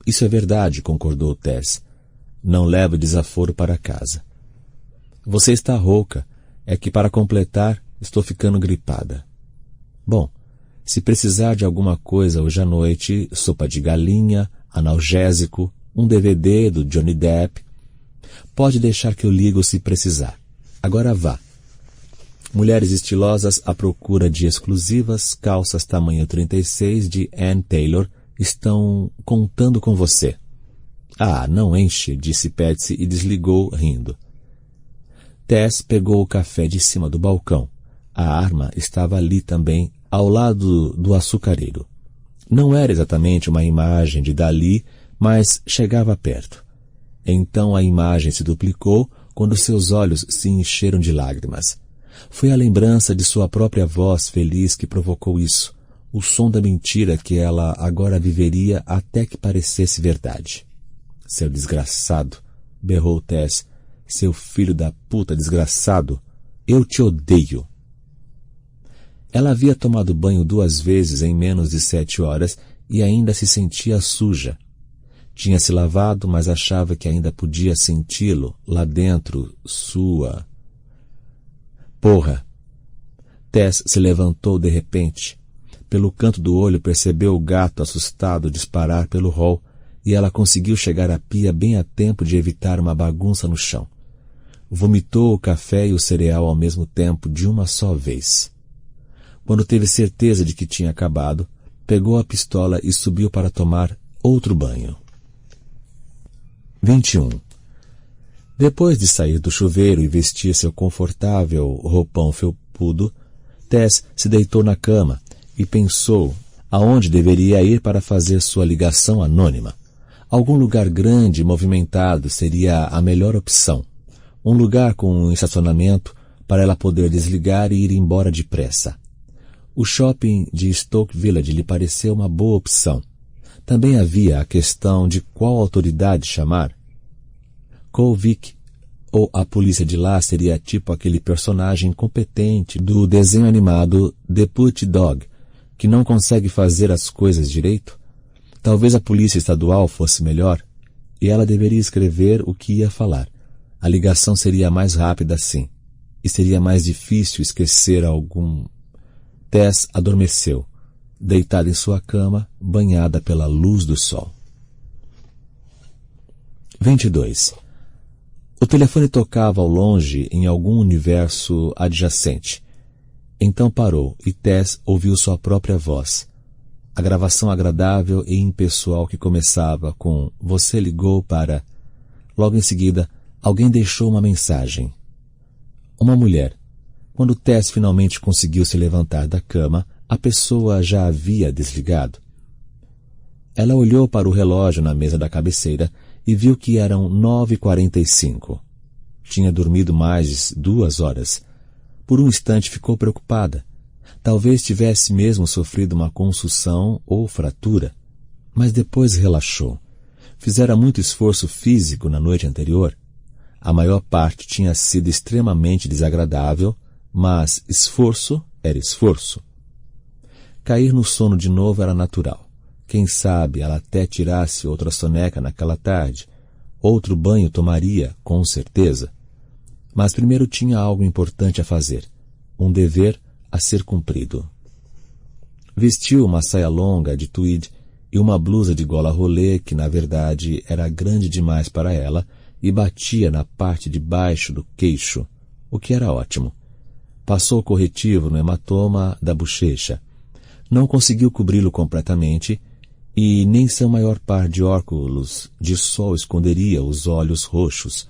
Isso é verdade, concordou Tess. Não leve o desaforo para casa. Você está rouca. É que, para completar, estou ficando gripada. Bom, se precisar de alguma coisa hoje à noite, sopa de galinha, analgésico, um DVD do Johnny Depp, pode deixar que eu ligo se precisar. Agora vá. Mulheres estilosas à procura de exclusivas calças tamanho 36 de Ann Taylor estão contando com você. Ah, não enche, disse Patsy e desligou, rindo. Tess pegou o café de cima do balcão. A arma estava ali também, ao lado do açucareiro. Não era exatamente uma imagem de Dalí, mas chegava perto. Então a imagem se duplicou quando seus olhos se encheram de lágrimas. Foi a lembrança de sua própria voz feliz que provocou isso, o som da mentira que ela agora viveria até que parecesse verdade. Seu desgraçado, berrou Tess, seu filho da puta desgraçado, eu te odeio. Ela havia tomado banho 2 vezes em menos de 7 horas e ainda se sentia suja. Tinha se lavado, mas achava que ainda podia senti-lo lá dentro, sua. Porra! Tess se levantou de repente. Pelo canto do olho percebeu o gato assustado disparar pelo hall e ela conseguiu chegar à pia bem a tempo de evitar uma bagunça no chão. Vomitou o café e o cereal ao mesmo tempo de uma só vez. Quando teve certeza de que tinha acabado, pegou a pistola e subiu para tomar outro banho. 21. Depois de sair do chuveiro e vestir seu confortável roupão felpudo, Tess se deitou na cama e pensou aonde deveria ir para fazer sua ligação anônima. Algum lugar grande e movimentado seria a melhor opção. Um lugar com um estacionamento para ela poder desligar e ir embora depressa. O shopping de Stoke Village lhe pareceu uma boa opção. Também havia a questão de qual autoridade chamar. Colvick ou a polícia de lá seria tipo aquele personagem competente do desenho animado The Put Dog, que não consegue fazer as coisas direito. Talvez a polícia estadual fosse melhor, e ela deveria escrever o que ia falar. A ligação seria mais rápida assim, e seria mais difícil esquecer algum... Tess adormeceu, deitada em sua cama, banhada pela luz do sol. 22. O telefone tocava ao longe em algum universo adjacente. Então parou e Tess ouviu sua própria voz. A gravação agradável e impessoal que começava com "Você ligou para..." Logo em seguida, alguém deixou uma mensagem. Uma mulher. Quando Tess finalmente conseguiu se levantar da cama, a pessoa já havia desligado. Ela olhou para o relógio na mesa da cabeceira e viu que eram 9h45. Tinha dormido mais de 2 horas. Por um instante ficou preocupada. Talvez tivesse mesmo sofrido uma contusão ou fratura. Mas depois relaxou. Fizera muito esforço físico na noite anterior. A maior parte tinha sido extremamente desagradável, mas esforço era esforço. Cair no sono de novo era natural. Quem sabe ela até tirasse outra soneca naquela tarde. Outro banho tomaria, com certeza. Mas primeiro tinha algo importante a fazer. Um dever a ser cumprido. Vestiu uma saia longa de tweed e uma blusa de gola rolê que, na verdade, era grande demais para ela e batia na parte de baixo do queixo, o que era ótimo. Passou corretivo no hematoma da bochecha. Não conseguiu cobri-lo completamente e nem seu maior par de óculos de sol esconderia os olhos roxos.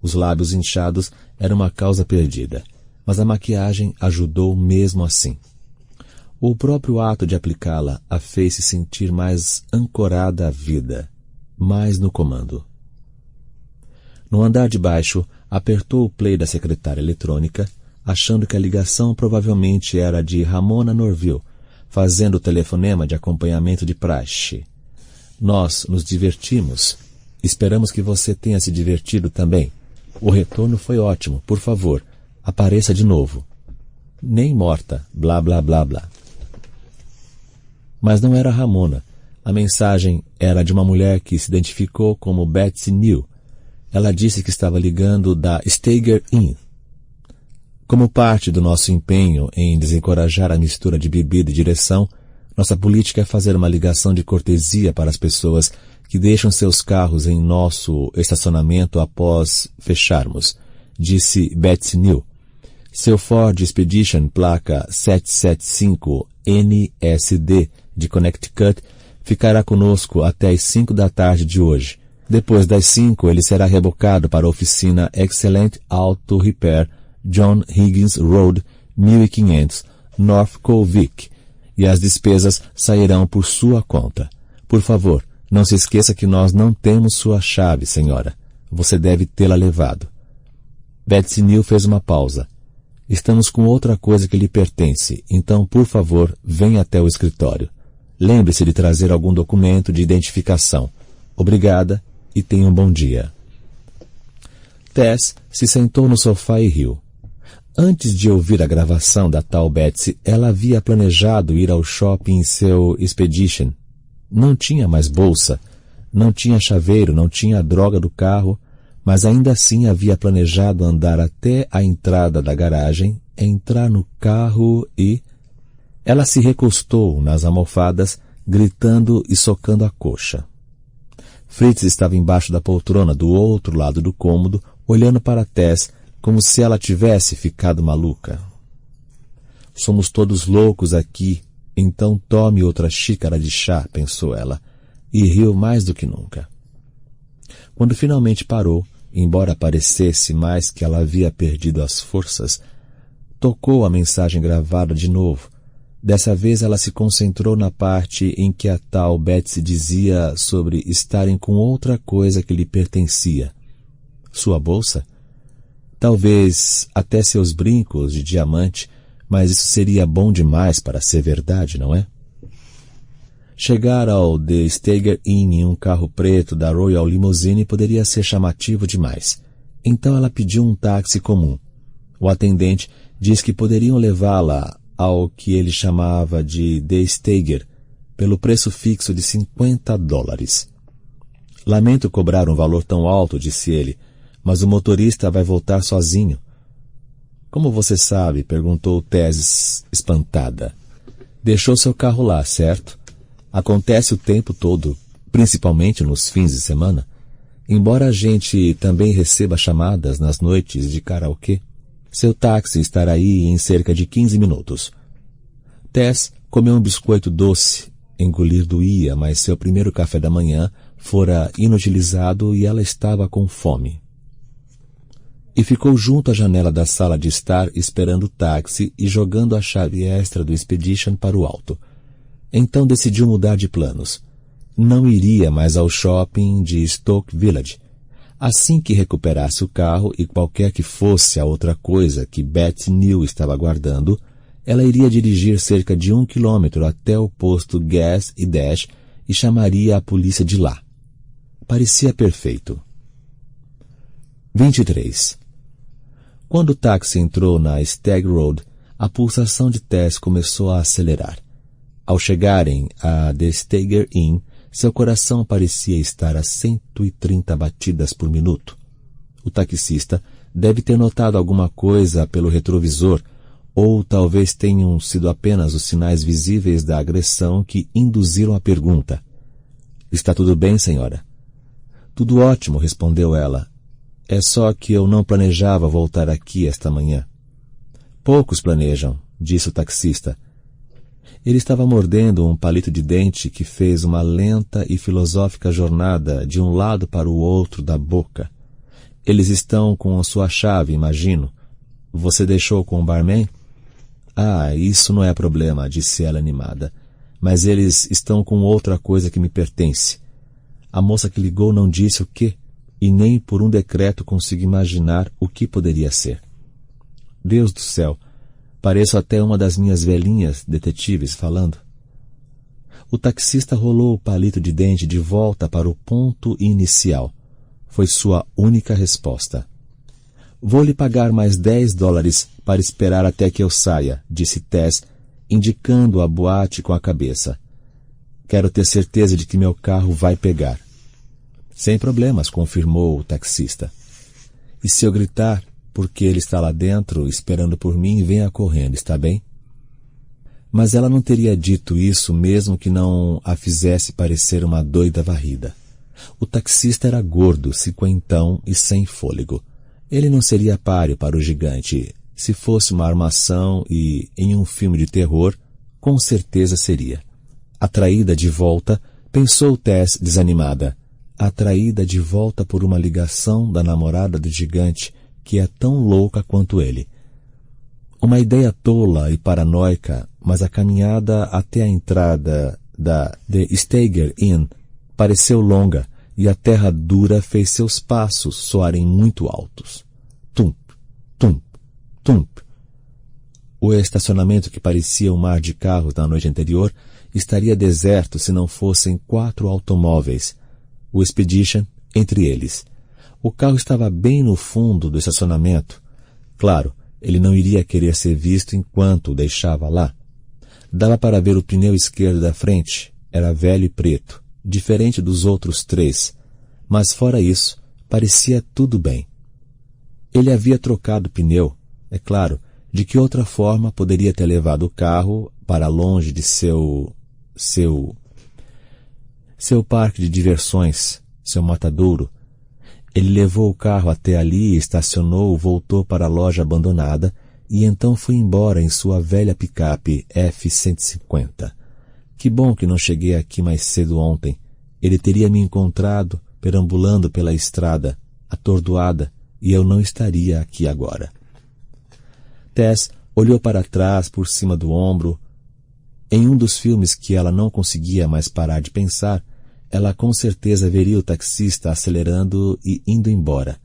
Os lábios inchados eram uma causa perdida, mas a maquiagem ajudou mesmo assim. O próprio ato de aplicá-la a fez se sentir mais ancorada à vida, mais no comando. No andar de baixo, apertou o play da secretária eletrônica, achando que a ligação provavelmente era de Ramona Norville, fazendo o telefonema de acompanhamento de praxe. Nós nos divertimos. Esperamos que você tenha se divertido também. O retorno foi ótimo. Por favor, apareça de novo. Nem morta, blá blá blá blá. Mas não era Ramona. A mensagem era de uma mulher que se identificou como Betsy New. Ela disse que estava ligando da Steiger Inn. Como parte do nosso empenho em desencorajar a mistura de bebida e direção, nossa política é fazer uma ligação de cortesia para as pessoas que deixam seus carros em nosso estacionamento após fecharmos, disse Betsy New. Seu Ford Expedition placa 775NSD de Connecticut ficará conosco até às 5 da tarde de hoje. Depois das 5, ele será rebocado para a oficina Excellent Auto Repair, John Higgins Road, 1500, North Colvick, e as despesas sairão por sua conta. Por favor, não se esqueça que nós não temos sua chave, senhora. Você deve tê-la levado. Betsy New fez uma pausa. Estamos com outra coisa que lhe pertence, então, por favor, venha até o escritório. Lembre-se de trazer algum documento de identificação. Obrigada e tenha um bom dia. Tess se sentou no sofá e riu. Antes de ouvir a gravação da tal Betsy, ela havia planejado ir ao shopping em seu Expedition. Não tinha mais bolsa, não tinha chaveiro, não tinha a droga do carro, mas ainda assim havia planejado andar até a entrada da garagem, entrar no carro e... Ela se recostou nas almofadas, gritando e socando a coxa. Fritz estava embaixo da poltrona do outro lado do cômodo, olhando para Tess, como se ela tivesse ficado maluca. Somos todos loucos aqui, então tome outra xícara de chá, pensou ela, e riu mais do que nunca. Quando finalmente parou, embora parecesse mais que ela havia perdido as forças, tocou a mensagem gravada de novo. Dessa vez ela se concentrou na parte em que a tal Betsy dizia sobre estarem com outra coisa que lhe pertencia. Sua bolsa? Talvez até seus brincos de diamante, mas isso seria bom demais para ser verdade, não é? Chegar ao The Steiger Inn em um carro preto da Royal Limousine poderia ser chamativo demais. Então ela pediu um táxi comum. O atendente disse que poderiam levá-la ao que ele chamava de The Steiger, pelo preço fixo de $50. Lamento cobrar um valor tão alto, disse ele, mas o motorista vai voltar sozinho. Como você sabe? Perguntou Tess, espantada. Deixou seu carro lá, certo? Acontece o tempo todo, principalmente nos fins de semana. Embora a gente também receba chamadas nas noites de karaokê, seu táxi estará aí em cerca de 15 minutos. Tess comeu um biscoito doce, engolir doía, mas seu primeiro café da manhã fora inutilizado e ela estava com fome. E ficou junto à janela da sala de estar esperando o táxi e jogando a chave extra do Expedition para o alto. Então decidiu mudar de planos. Não iria mais ao shopping de Stoke Village. Assim que recuperasse o carro e qualquer que fosse a outra coisa que Betsy New estava guardando, ela iria dirigir cerca de 1 quilômetro até o posto Gas e Dash e chamaria a polícia de lá. Parecia perfeito. 23. Quando o táxi entrou na Stag Road, a pulsação de Tess começou a acelerar. Ao chegarem a The Steiger Inn, seu coração parecia estar a 130 batidas por minuto. O taxista deve ter notado alguma coisa pelo retrovisor, ou talvez tenham sido apenas os sinais visíveis da agressão que induziram a pergunta. Está tudo bem, senhora? Tudo ótimo, respondeu ela. É só que eu não planejava voltar aqui esta manhã. Poucos planejam, disse o taxista. Ele estava mordendo um palito de dente que fez uma lenta e filosófica jornada de um lado para o outro da boca. Eles estão com a sua chave, imagino. Você deixou com o barman? Ah, isso não é problema, disse ela animada. Mas eles estão com outra coisa que me pertence. A moça que ligou não disse o quê, e nem por um decreto consigo imaginar o que poderia ser. Deus do céu! Pareço até uma das minhas velhinhas detetives falando. O taxista rolou o palito de dente de volta para o ponto inicial. Foi sua única resposta. Vou lhe pagar mais $10 para esperar até que eu saia, disse Tess, indicando a boate com a cabeça. Quero ter certeza de que meu carro vai pegar. Sem problemas, confirmou o taxista. E se eu gritar, porque ele está lá dentro, esperando por mim, venha correndo, está bem? Mas ela não teria dito isso mesmo que não a fizesse parecer uma doida varrida. O taxista era gordo, cinquentão e sem fôlego. Ele não seria páreo para o gigante. Se fosse uma armação e em um filme de terror, com certeza seria. Atraída de volta, pensou Tess desanimada. Atraída de volta por uma ligação da namorada do gigante, que é tão louca quanto ele. Uma ideia tola e paranoica, mas a caminhada até a entrada da The Steiger Inn pareceu longa e a terra dura fez seus passos soarem muito altos. Tump, tump, tump. O estacionamento, que parecia um mar de carros na noite anterior, estaria deserto se não fossem 4 automóveis, o Expedition entre eles. O carro estava bem no fundo do estacionamento. Claro, ele não iria querer ser visto enquanto o deixava lá. Dava para ver o pneu esquerdo da frente. Era velho e preto, diferente dos outros 3. Mas fora isso, parecia tudo bem. Ele havia trocado o pneu. É claro, de que outra forma poderia ter levado o carro para longe de seu parque de diversões, seu matadouro. Ele levou o carro até ali, estacionou, voltou para a loja abandonada e então foi embora em sua velha picape F-150. Que bom que não cheguei aqui mais cedo ontem. Ele teria me encontrado perambulando pela estrada, atordoada, e eu não estaria aqui agora. Tess olhou para trás por cima do ombro. Em um dos filmes que ela não conseguia mais parar de pensar, ela com certeza veria o taxista acelerando e indo embora,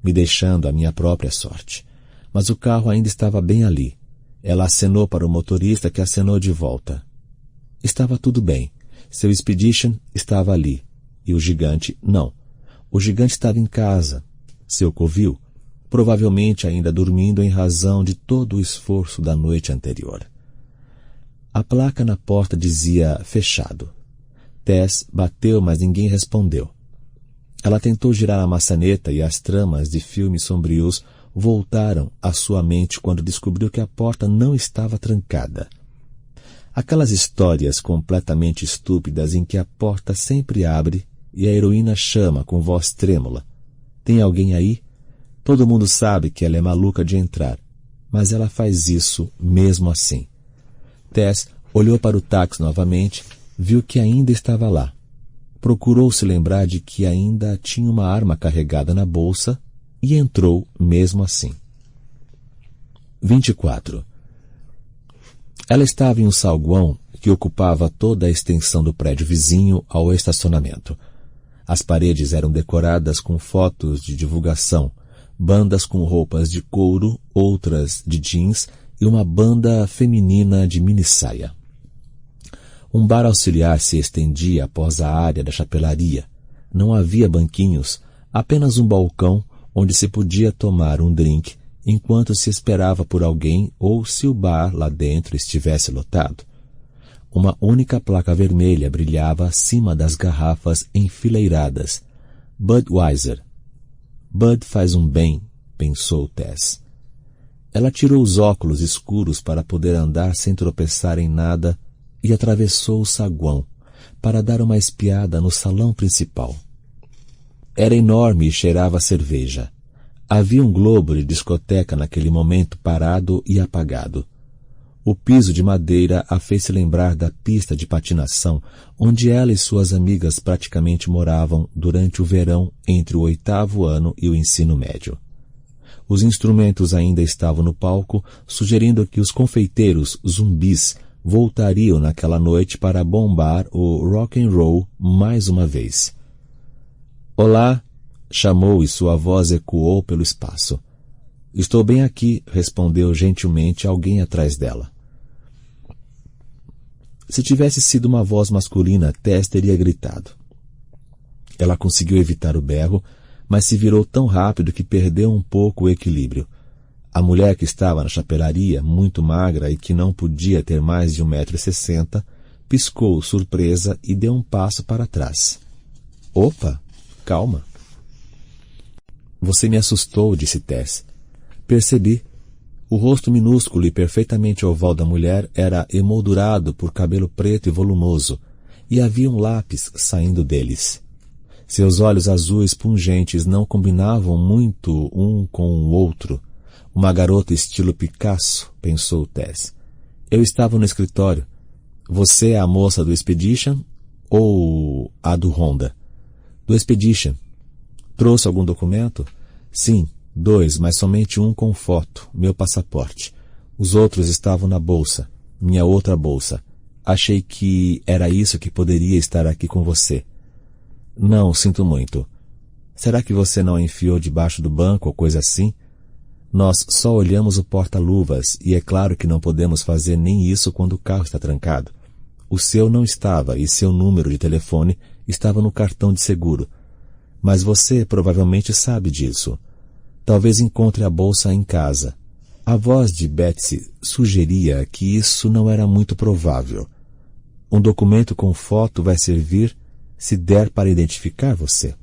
me deixando à minha própria sorte. Mas o carro ainda estava bem ali. Ela acenou para o motorista, que acenou de volta. Estava tudo bem. Seu Expedition estava ali. E o gigante, não. O gigante estava em casa. Seu covil, provavelmente ainda dormindo em razão de todo o esforço da noite anterior. A placa na porta dizia fechado. Tess bateu, mas ninguém respondeu. Ela tentou girar a maçaneta e as tramas de filmes sombrios voltaram à sua mente quando descobriu que a porta não estava trancada. Aquelas histórias completamente estúpidas em que a porta sempre abre e a heroína chama com voz trêmula. Tem alguém aí? Todo mundo sabe que ela é maluca de entrar, mas ela faz isso mesmo assim. Tess olhou para o táxi novamente, viu que ainda estava lá. Procurou se lembrar de que ainda tinha uma arma carregada na bolsa e entrou mesmo assim. 24. Ela estava em um saguão que ocupava toda a extensão do prédio vizinho ao estacionamento. As paredes eram decoradas com fotos de divulgação, bandas com roupas de couro, outras de jeans e uma banda feminina de minissaia. Um bar auxiliar se estendia após a área da chapelaria. Não havia banquinhos, apenas um balcão onde se podia tomar um drink enquanto se esperava por alguém ou se o bar lá dentro estivesse lotado. Uma única placa vermelha brilhava acima das garrafas enfileiradas. Budweiser. Bud faz um bem, pensou Tess. Ela tirou os óculos escuros para poder andar sem tropeçar em nada e atravessou o saguão para dar uma espiada no salão principal. Era enorme e cheirava a cerveja. Havia um globo de discoteca naquele momento parado e apagado. O piso de madeira a fez se lembrar da pista de patinação onde ela e suas amigas praticamente moravam durante o verão entre o 8º ano e o ensino médio. Os instrumentos ainda estavam no palco, sugerindo que os confeiteiros zumbis voltariam naquela noite para bombar o rock and roll mais uma vez. Olá, chamou e sua voz ecoou pelo espaço. Estou bem aqui, respondeu gentilmente alguém atrás dela. Se tivesse sido uma voz masculina, Tess teria gritado. Ela conseguiu evitar o berro, mas se virou tão rápido que perdeu um pouco o equilíbrio. A mulher que estava na chapelaria, muito magra e que não podia ter mais de 1,60 m, piscou surpresa e deu um passo para trás. Opa, calma. Você me assustou, disse Tess. Percebi. O rosto minúsculo e perfeitamente oval da mulher era emoldurado por cabelo preto e volumoso, e havia um lápis saindo deles. Seus olhos azuis pungentes não combinavam muito um com o outro. Uma garota estilo Picasso, pensou Tess. Eu estava no escritório. Você é a moça do Expedition ou a do Honda? Do Expedition. Trouxe algum documento? Sim, 2, mas somente um com foto, meu passaporte. Os outros estavam na bolsa, minha outra bolsa. Achei que era isso que poderia estar aqui com você. Não, sinto muito. Será que você não a enfiou debaixo do banco ou coisa assim? Nós só olhamos o porta-luvas e é claro que não podemos fazer nem isso quando o carro está trancado. O seu não estava e seu número de telefone estava no cartão de seguro. Mas você provavelmente sabe disso. Talvez encontre a bolsa em casa. A voz de Betsy sugeria que isso não era muito provável. Um documento com foto vai servir se der para identificar você.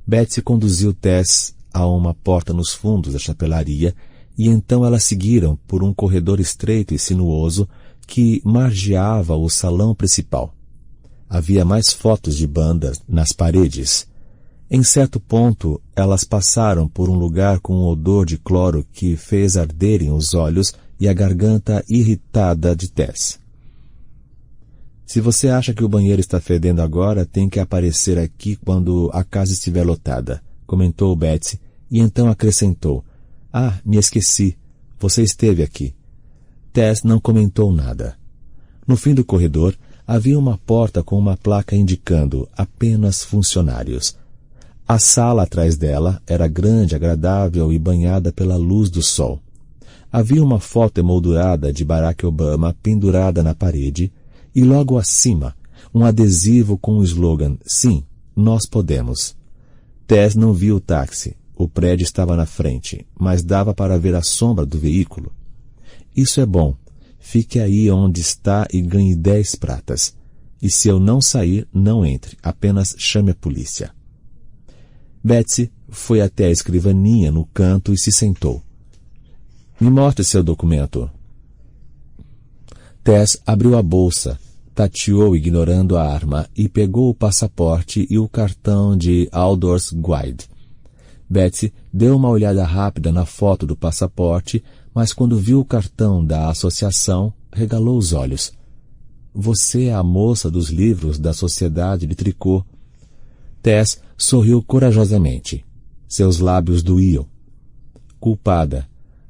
Betsy conduziu Tess a uma porta nos fundos da chapelaria e então elas seguiram por um corredor estreito e sinuoso que margeava o salão principal. Havia mais fotos de bandas nas paredes. Em certo ponto, elas passaram por um lugar com um odor de cloro que fez arderem os olhos e a garganta irritada de Tess. Se você acha que o banheiro está fedendo agora, tem que aparecer aqui quando a casa estiver lotada, comentou Betsy, e então acrescentou, ah, me esqueci, você esteve aqui. Tess não comentou nada. No fim do corredor, havia uma porta com uma placa indicando apenas funcionários. A sala atrás dela era grande, agradável e banhada pela luz do sol. Havia uma foto emoldurada de Barack Obama pendurada na parede e logo acima, um adesivo com o slogan, sim, nós podemos. Tess não viu o táxi, o prédio estava na frente, mas dava para ver a sombra do veículo. Isso é bom, fique aí onde está e ganhe 10 pratas. E se eu não sair, não entre, apenas chame a polícia. Betsy foi até a escrivaninha no canto e se sentou. Me mostre seu documento. Tess abriu a bolsa, tateou ignorando a arma e pegou o passaporte e o cartão de Outdoors Guide. Betsy deu uma olhada rápida na foto do passaporte, mas quando viu o cartão da associação, regalou os olhos. Você é a moça dos livros da Sociedade de Tricô. Tess sorriu corajosamente. Seus lábios doíam. Culpada.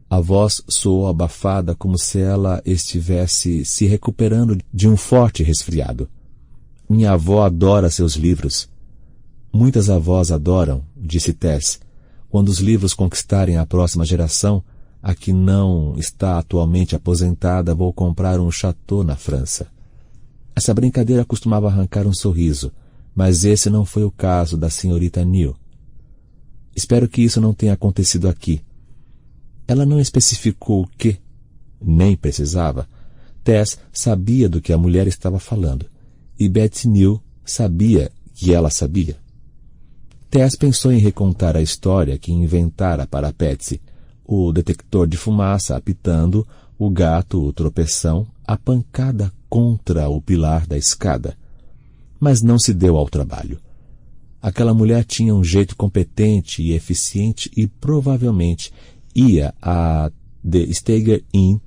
A voz soou abafada como se ela estivesse se recuperando de um forte resfriado. Minha avó adora seus livros. Muitas avós adoram, disse Tess. Quando os livros conquistarem a próxima geração, a que não está atualmente aposentada, vou comprar um chateau na França. Essa brincadeira costumava arrancar um sorriso, mas esse não foi o caso da senhorita Neal. Espero que isso não tenha acontecido aqui. Ela não especificou o que, nem precisava. Tess sabia do que a mulher estava falando, e Betsy Neal sabia que ela sabia. Tess pensou em recontar a história que inventara para Betsy, o detector de fumaça apitando, o gato, o tropeção, a pancada contra o pilar da escada. Mas não se deu ao trabalho. Aquela mulher tinha um jeito competente e eficiente e provavelmente ia a The Steger Inn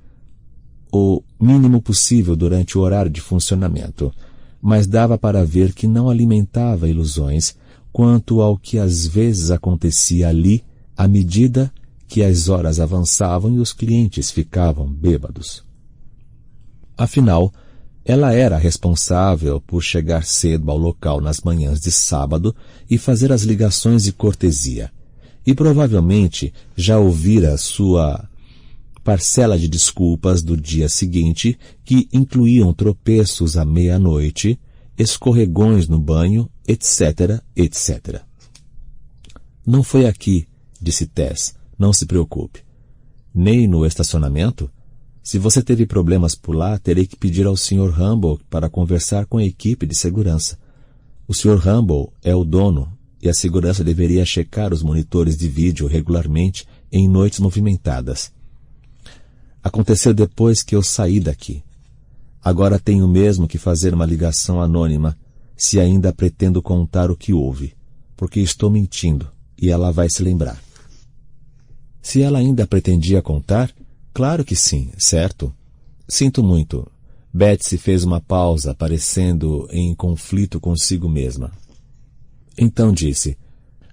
o mínimo possível durante o horário de funcionamento, mas dava para ver que não alimentava ilusões quanto ao que às vezes acontecia ali à medida que as horas avançavam e os clientes ficavam bêbados. Afinal, ela era responsável por chegar cedo ao local nas manhãs de sábado e fazer as ligações de cortesia. E provavelmente já ouvira sua parcela de desculpas do dia seguinte, que incluíam tropeços à meia-noite, escorregões no banho, etc., etc. Não foi aqui, disse Tess, não se preocupe. Nem no estacionamento? Se você teve problemas por lá, terei que pedir ao Sr. Humble para conversar com a equipe de segurança. O Sr. Humble é o dono e a segurança deveria checar os monitores de vídeo regularmente em noites movimentadas. Aconteceu depois que eu saí daqui. Agora tenho mesmo que fazer uma ligação anônima, se ainda pretendo contar o que houve, porque estou mentindo e ela vai se lembrar. Se ela ainda pretendia contar, claro que sim, certo? Sinto muito. Betsy fez uma pausa, parecendo em conflito consigo mesma. Então disse,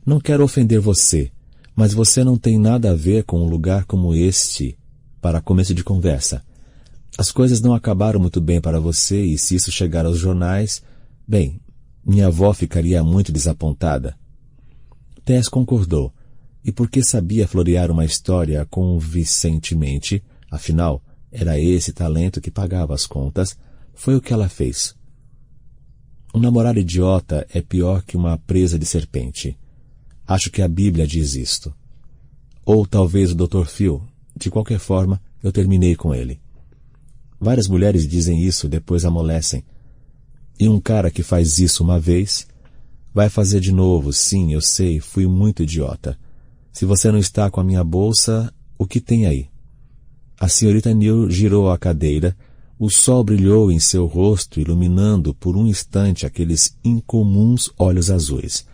não quero ofender você, mas você não tem nada a ver com um lugar como este para começo de conversa. As coisas não acabaram muito bem para você e se isso chegar aos jornais, bem, minha avó ficaria muito desapontada. Tess concordou, e porque sabia florear uma história convincentemente, afinal, era esse talento que pagava as contas, foi o que ela fez. Um namorado idiota é pior que uma presa de serpente. Acho que a Bíblia diz isto. Ou talvez o Dr. Phil. De qualquer forma, eu terminei com ele. Várias mulheres dizem isso e depois amolecem. E um cara que faz isso uma vez, vai fazer de novo. Sim, eu sei, fui muito idiota. Se você não está com a minha bolsa, o que tem aí? A senhorita Neal girou a cadeira, o sol brilhou em seu rosto, iluminando por um instante aqueles incomuns olhos azuis.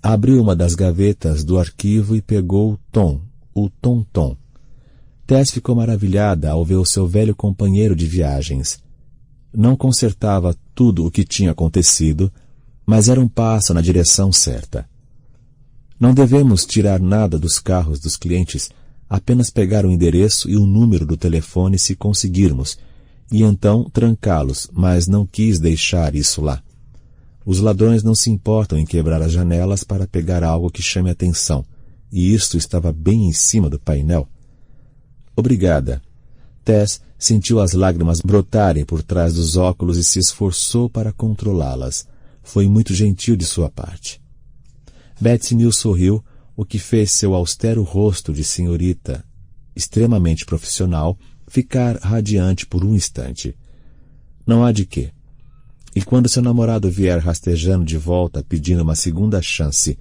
Abriu uma das gavetas do arquivo e pegou o Tom-Tom. Tess ficou maravilhada ao ver o seu velho companheiro de viagens. Não consertava tudo o que tinha acontecido, mas era um passo na direção certa. Não devemos tirar nada dos carros dos clientes, apenas pegar o endereço e o número do telefone se conseguirmos, e então trancá-los, mas não quis deixar isso lá. Os ladrões não se importam em quebrar as janelas para pegar algo que chame atenção, e isto estava bem em cima do painel. Obrigada. Tess sentiu as lágrimas brotarem por trás dos óculos e se esforçou para controlá-las. Foi muito gentil de sua parte. Betsy Neal sorriu, o que fez seu austero rosto de senhorita, extremamente profissional, ficar radiante por um instante. Não há de quê. E quando seu namorado vier rastejando de volta pedindo uma segunda chance,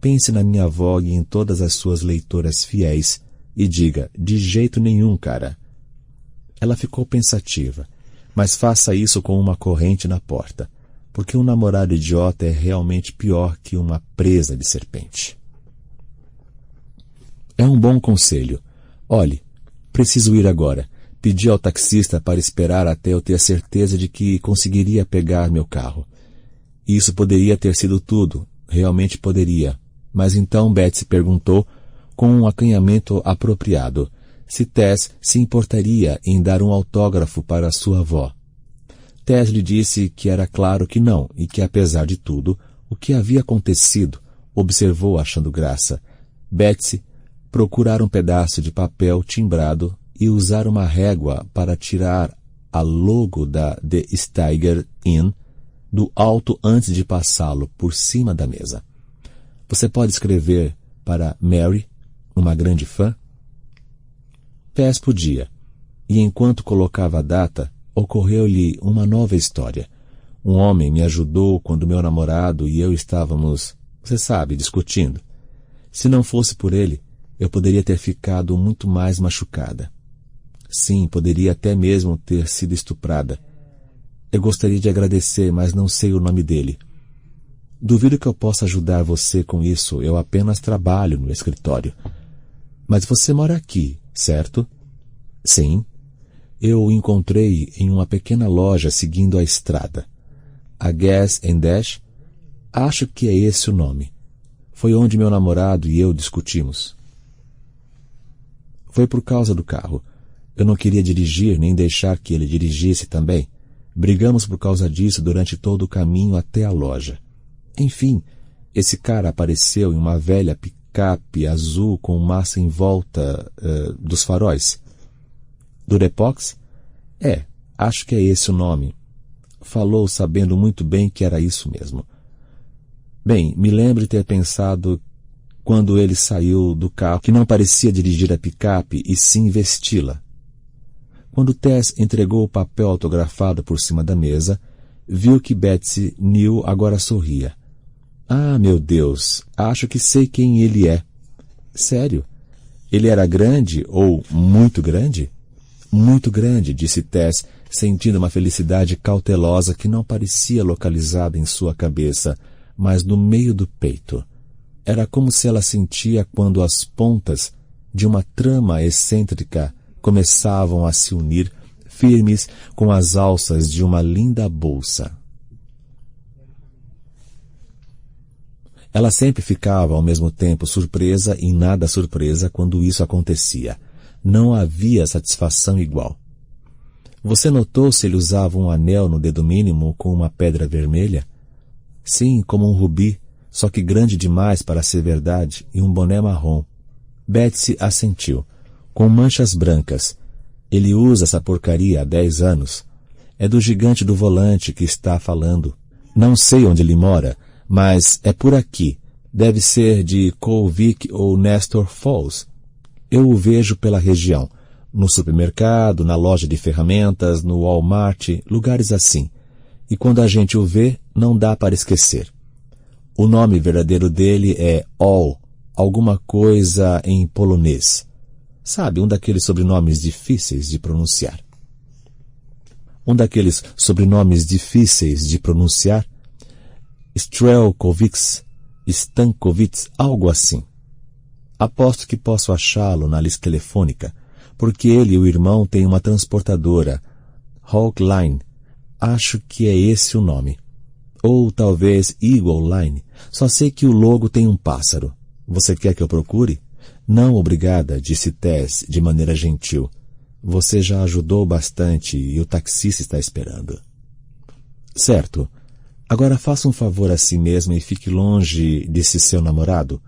pense na minha avó e em todas as suas leitoras fiéis e diga, de jeito nenhum, cara. Ela ficou pensativa, mas faça isso com uma corrente na porta, porque um namorado idiota é realmente pior que uma presa de serpente. É um bom conselho. Olhe, preciso ir agora. Pedi ao taxista para esperar até eu ter certeza de que conseguiria pegar meu carro. Isso poderia ter sido tudo, realmente poderia. Mas então Betsy perguntou, com um acanhamento apropriado, se Tess se importaria em dar um autógrafo para sua avó. Tess lhe disse que era claro que não, e que apesar de tudo, o que havia acontecido, observou achando graça. Betsy procurar um pedaço de papel timbrado e usar uma régua para tirar a logo da The Steiger Inn do alto antes de passá-lo por cima da mesa. Você pode escrever para Mary, uma grande fã? Tess podia, e enquanto colocava a data, ocorreu-lhe uma nova história. Um homem me ajudou quando meu namorado e eu estávamos, você sabe, discutindo. Se não fosse por ele, eu poderia ter ficado muito mais machucada. Sim, poderia até mesmo ter sido estuprada. Eu gostaria de agradecer, mas não sei o nome dele. Duvido que eu possa ajudar você com isso, eu apenas trabalho no escritório. Mas você mora aqui, certo? Sim. Eu o encontrei em uma pequena loja seguindo a estrada. A Gas and Dash? Acho que é esse o nome. Foi onde meu namorado e eu discutimos. Foi por causa do carro. Eu não queria dirigir nem deixar que ele dirigisse também. Brigamos por causa disso durante todo o caminho até a loja. Enfim, esse cara apareceu em uma velha picape azul com massa em volta dos faróis. Durepox? Acho que é esse o nome. Falou sabendo muito bem que era isso mesmo. Bem, me lembro de ter pensado, quando ele saiu do carro, que não parecia dirigir a picape e sim vesti-la. Quando Tess entregou o papel autografado por cima da mesa, viu que Betsy New agora sorria. Ah, meu Deus, acho que sei quem ele é. Sério? Ele era grande ou muito grande? Muito grande, disse Tess, sentindo uma felicidade cautelosa que não parecia localizada em sua cabeça, mas no meio do peito. Era como se ela sentia quando as pontas de uma trama excêntrica começavam a se unir, firmes com as alças de uma linda bolsa. Ela sempre ficava ao mesmo tempo surpresa e nada surpresa quando isso acontecia. Não havia satisfação igual. Você notou se ele usava um anel no dedo mínimo com uma pedra vermelha? Sim, como um rubi, só que grande demais para ser verdade, e um boné marrom. Betsy assentiu. Com manchas brancas. Ele usa essa porcaria há 10 anos. É do gigante do volante que está falando. Não sei onde ele mora, mas é por aqui. Deve ser de Colvick ou Nestor Falls. Eu o vejo pela região. No supermercado, na loja de ferramentas, no Walmart, lugares assim. E quando a gente o vê, não dá para esquecer. O nome verdadeiro dele é All, alguma coisa em polonês. Sabe, um daqueles sobrenomes difíceis de pronunciar. Strelkowicz, Stankovic, algo assim. Aposto que posso achá-lo na lista telefônica, porque ele e o irmão têm uma transportadora, Hawk Line. Acho que é esse o nome. Ou talvez Eagle Line. Só sei que o logo tem um pássaro. Você quer que eu procure? Não, obrigada, disse Tess de maneira gentil. Você já ajudou bastante e o taxista está esperando. Certo. Agora faça um favor a si mesma e fique longe desse seu namorado.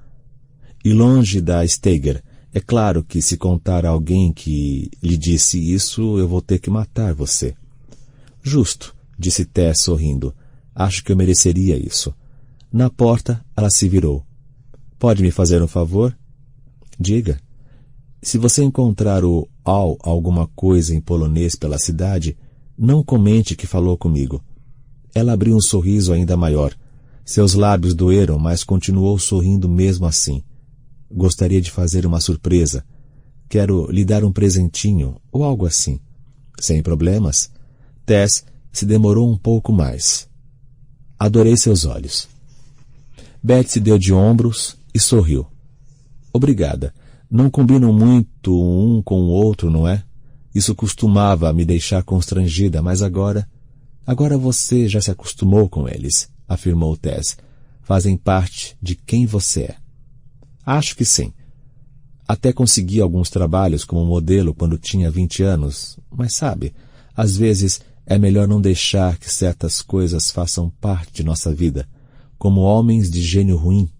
E longe da Steiger. É claro que se contar a alguém que lhe disse isso, eu vou ter que matar você. Justo, disse Tess sorrindo. Acho que eu mereceria isso. Na porta, ela se virou. Pode me fazer um favor? Diga. Se você encontrar o Al alguma coisa em polonês pela cidade, não comente que falou comigo. Ela abriu um sorriso ainda maior. Seus lábios doeram, mas continuou sorrindo mesmo assim. Gostaria de fazer uma surpresa. Quero lhe dar um presentinho, ou algo assim. Sem problemas. Tess se demorou um pouco mais. Adorei seus olhos. Betsy deu de ombros e sorriu. Obrigada. Não combinam muito um com o outro, não é? Isso costumava me deixar constrangida, mas agora... Agora você já se acostumou com eles, afirmou Tess. Fazem parte de quem você é. Acho que sim. Até consegui alguns trabalhos como modelo quando tinha 20 anos, mas sabe, às vezes é melhor não deixar que certas coisas façam parte de nossa vida, como homens de gênio ruim.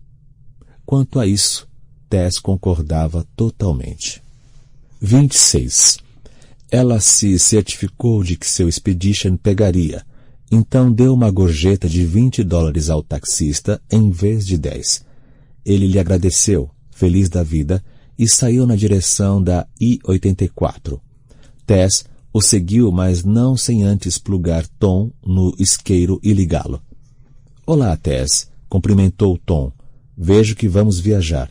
Quanto a isso, Tess concordava totalmente. 26. Ela se certificou de que seu Expedition pegaria, então deu uma gorjeta de $20 ao taxista em vez de 10. Ele lhe agradeceu, feliz da vida, e saiu na direção da I-84. Tess o seguiu, mas não sem antes plugar Tom no isqueiro e ligá-lo. Olá, Tess, cumprimentou Tom. Vejo que vamos viajar.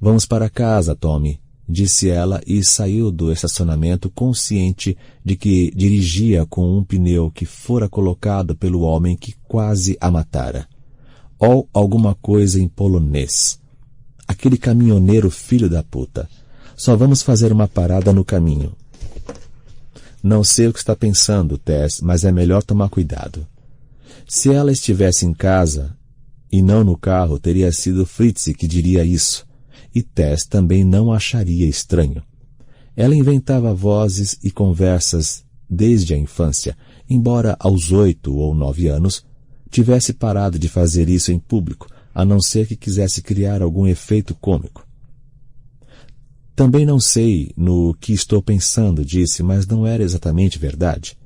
Vamos para casa, Tommy, disse ela e saiu do estacionamento consciente de que dirigia com um pneu que fora colocado pelo homem que quase a matara. Ou alguma coisa em polonês. Aquele caminhoneiro filho da puta. Só vamos fazer uma parada no caminho. Não sei o que está pensando, Tess, mas é melhor tomar cuidado. Se ela estivesse em casa e não no carro, teria sido Fritz que diria isso. E Tess também não acharia estranho. Ela inventava vozes e conversas desde a infância, embora aos 8 ou 9 anos tivesse parado de fazer isso em público, a não ser que quisesse criar algum efeito cômico. Também não sei no que estou pensando, disse, mas não era exatamente verdade.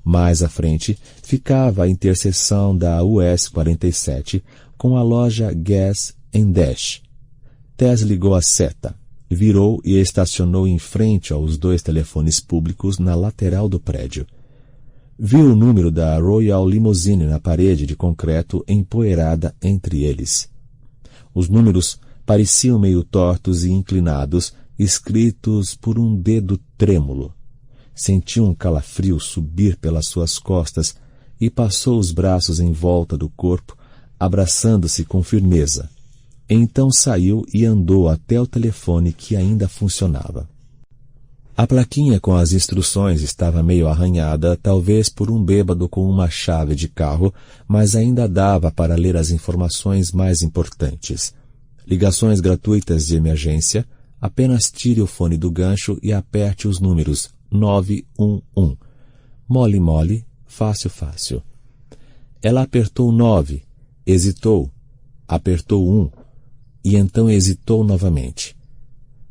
Mais à frente ficava a interseção da US 47 com a loja Gas and Dash. Tess ligou a seta. virou e estacionou em frente aos 2 telefones públicos na lateral do prédio. Viu o número da Royal Limousine na parede de concreto empoeirada entre eles. Os números pareciam meio tortos e inclinados, escritos por um dedo trêmulo. Sentiu um calafrio subir pelas suas costas e passou os braços em volta do corpo, abraçando-se com firmeza. Então saiu e andou até o telefone que ainda funcionava. A plaquinha com as instruções estava meio arranhada, talvez por um bêbado com uma chave de carro, mas ainda dava para ler as informações mais importantes. Ligações gratuitas de emergência, apenas tire o fone do gancho e aperte os números 911. Mole, mole, fácil, fácil. Ela apertou 9, hesitou, apertou 1 e então hesitou novamente.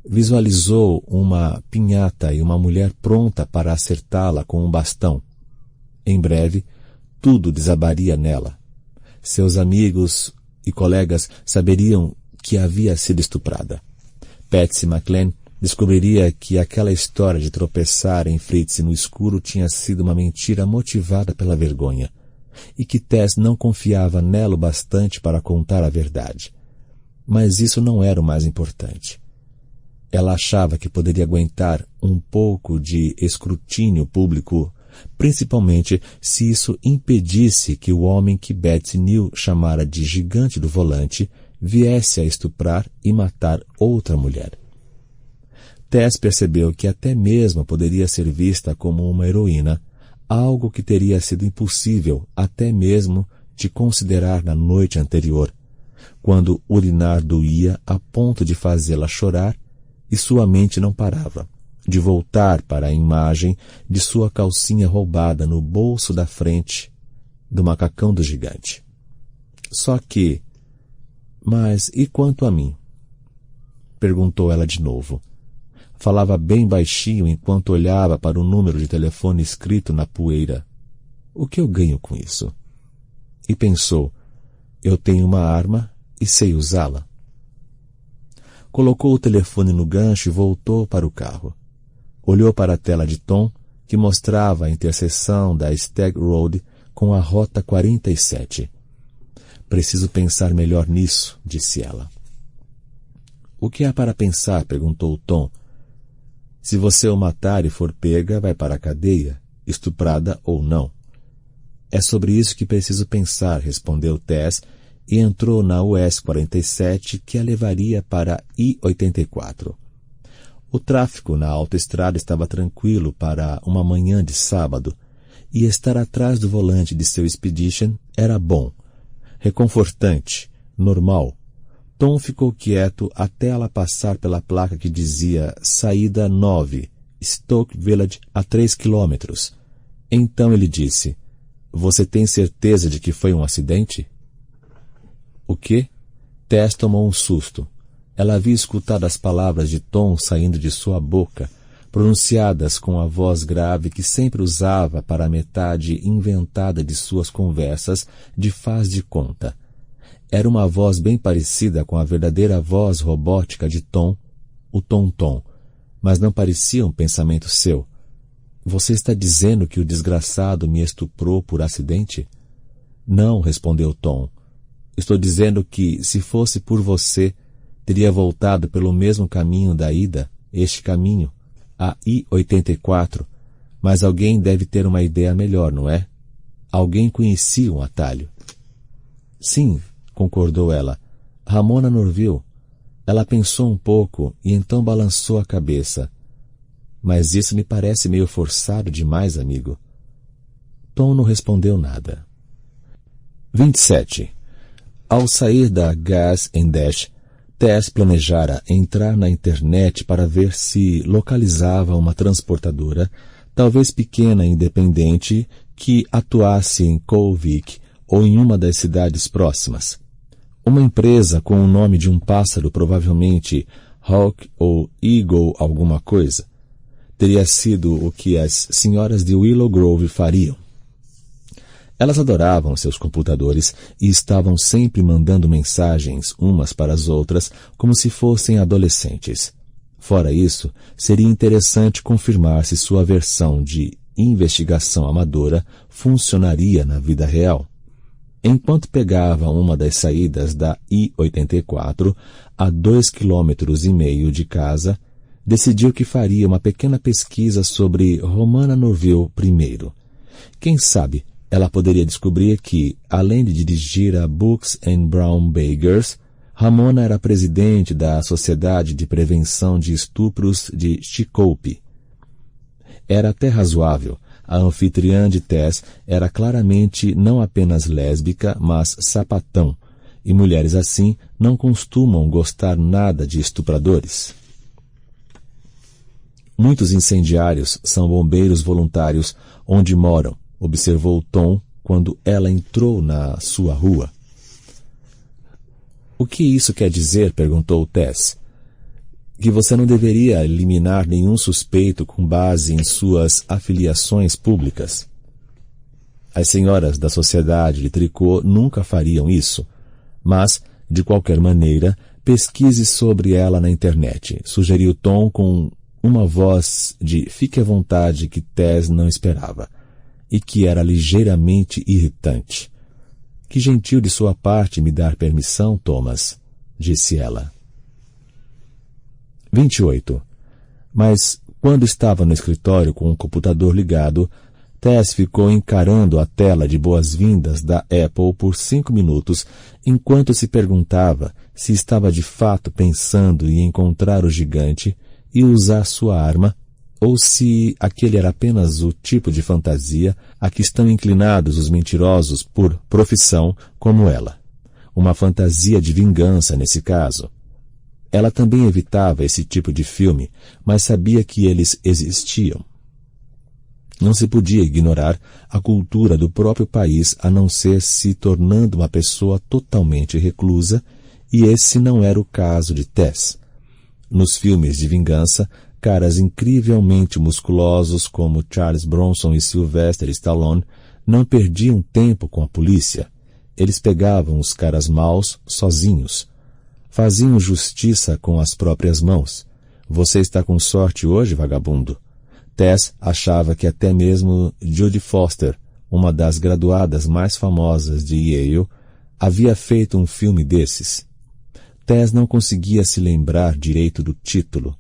Visualizou uma pinhata e uma mulher pronta para acertá-la com um bastão. Em breve, tudo desabaria nela. Seus amigos e colegas saberiam que havia sido estuprada. Patsy McLean descobriria que aquela história de tropeçar em Fritz no escuro tinha sido uma mentira motivada pela vergonha, e que Tess não confiava nela o bastante para contar a verdade. Mas isso não era o mais importante. Ela achava que poderia aguentar um pouco de escrutínio público, principalmente se isso impedisse que o homem que Betsy New chamara de gigante do volante viesse a estuprar e matar outra mulher. Tess percebeu que até mesmo poderia ser vista como uma heroína, algo que teria sido impossível até mesmo de considerar na noite anterior, quando urinar doía a ponto de fazê-la chorar e sua mente não parava de voltar para a imagem de sua calcinha roubada no bolso da frente do macacão do gigante. Só que... Mas e quanto a mim? Perguntou ela de novo. Falava bem baixinho enquanto olhava para o número de telefone escrito na poeira. O que eu ganho com isso? E pensou, eu tenho uma arma e sei usá-la. Colocou o telefone no gancho e voltou para o carro. Olhou para a tela de Tom, que mostrava a interseção da Stag Road com a Rota 47. Preciso pensar melhor nisso, disse ela. O que há para pensar? Perguntou Tom. Se você o matar e for pega, vai para a cadeia, estuprada ou não. É sobre isso que preciso pensar, respondeu Tess, e entrou na US 47 que a levaria para I-84. O tráfego na autoestrada estava tranquilo para uma manhã de sábado, e estar atrás do volante de seu Expedition era bom, reconfortante, normal. Tom ficou quieto até ela passar pela placa que dizia Saída 9, Stoke Village a 3 quilômetros. Então ele disse, você tem certeza de que foi um acidente? O quê? Tess tomou um susto. Ela havia escutado as palavras de Tom saindo de sua boca, pronunciadas com a voz grave que sempre usava para a metade inventada de suas conversas de faz de conta. Era uma voz bem parecida com a verdadeira voz robótica de Tom, o Tom-Tom, mas não parecia um pensamento seu. Você está dizendo que o desgraçado me estuprou por acidente? Não, respondeu Tom. Estou dizendo que, se fosse por você, teria voltado pelo mesmo caminho da ida, este caminho, a I-84, mas alguém deve ter uma ideia melhor, não é? Alguém conhecia um atalho. Sim, concordou ela. Ramona Norville. Ela pensou um pouco e então balançou a cabeça. Mas isso me parece meio forçado demais, amigo. Tom não respondeu nada. 27. Ao sair da Gas and Dash, Tess planejara entrar na internet para ver se localizava uma transportadora, talvez pequena e independente, que atuasse em Colvik ou em uma das cidades próximas. Uma empresa com o nome de um pássaro, provavelmente Hawk ou Eagle alguma coisa. Teria sido o que as senhoras de Willow Grove fariam. Elas adoravam seus computadores e estavam sempre mandando mensagens umas para as outras como se fossem adolescentes. Fora isso, seria interessante confirmar se sua versão de investigação amadora funcionaria na vida real. Enquanto pegava uma das saídas da I-84, a 2,5 km de casa, decidiu que faria uma pequena pesquisa sobre Romana Norville primeiro. Quem sabe ela poderia descobrir que, além de dirigir a Books and Brown Bakers, Ramona era presidente da Sociedade de Prevenção de Estupros de Chicopee. Era até razoável. A anfitriã de Tess era claramente não apenas lésbica, mas sapatão, e mulheres assim não costumam gostar nada de estupradores. Muitos incendiários são bombeiros voluntários onde moram, observou Tom quando ela entrou na sua rua. O que isso quer dizer? Perguntou Tess. Que você não deveria eliminar nenhum suspeito com base em suas afiliações públicas. As senhoras da sociedade de tricô nunca fariam isso, mas, de qualquer maneira, pesquise sobre ela na internet, sugeriu Tom com uma voz de fique à vontade que Tess não esperava, e que era ligeiramente irritante. Que gentil de sua parte me dar permissão, Thomas, disse ela. 28. Mas, quando estava no escritório com o computador ligado, Tess ficou encarando a tela de boas-vindas da Apple por 5 minutos, enquanto se perguntava se estava de fato pensando em encontrar o gigante e usar sua arma, ou se aquele era apenas o tipo de fantasia a que estão inclinados os mentirosos por profissão como ela. Uma fantasia de vingança nesse caso. Ela também evitava esse tipo de filme, mas sabia que eles existiam. Não se podia ignorar a cultura do próprio país a não ser se tornando uma pessoa totalmente reclusa, e esse não era o caso de Tess. Nos filmes de vingança, caras incrivelmente musculosos como Charles Bronson e Sylvester Stallone não perdiam tempo com a polícia. Eles pegavam os caras maus sozinhos. Faziam justiça com as próprias mãos. Você está com sorte hoje, vagabundo. Tess achava que até mesmo Jodie Foster, uma das graduadas mais famosas de Yale, havia feito um filme desses. Tess não conseguia se lembrar direito do título.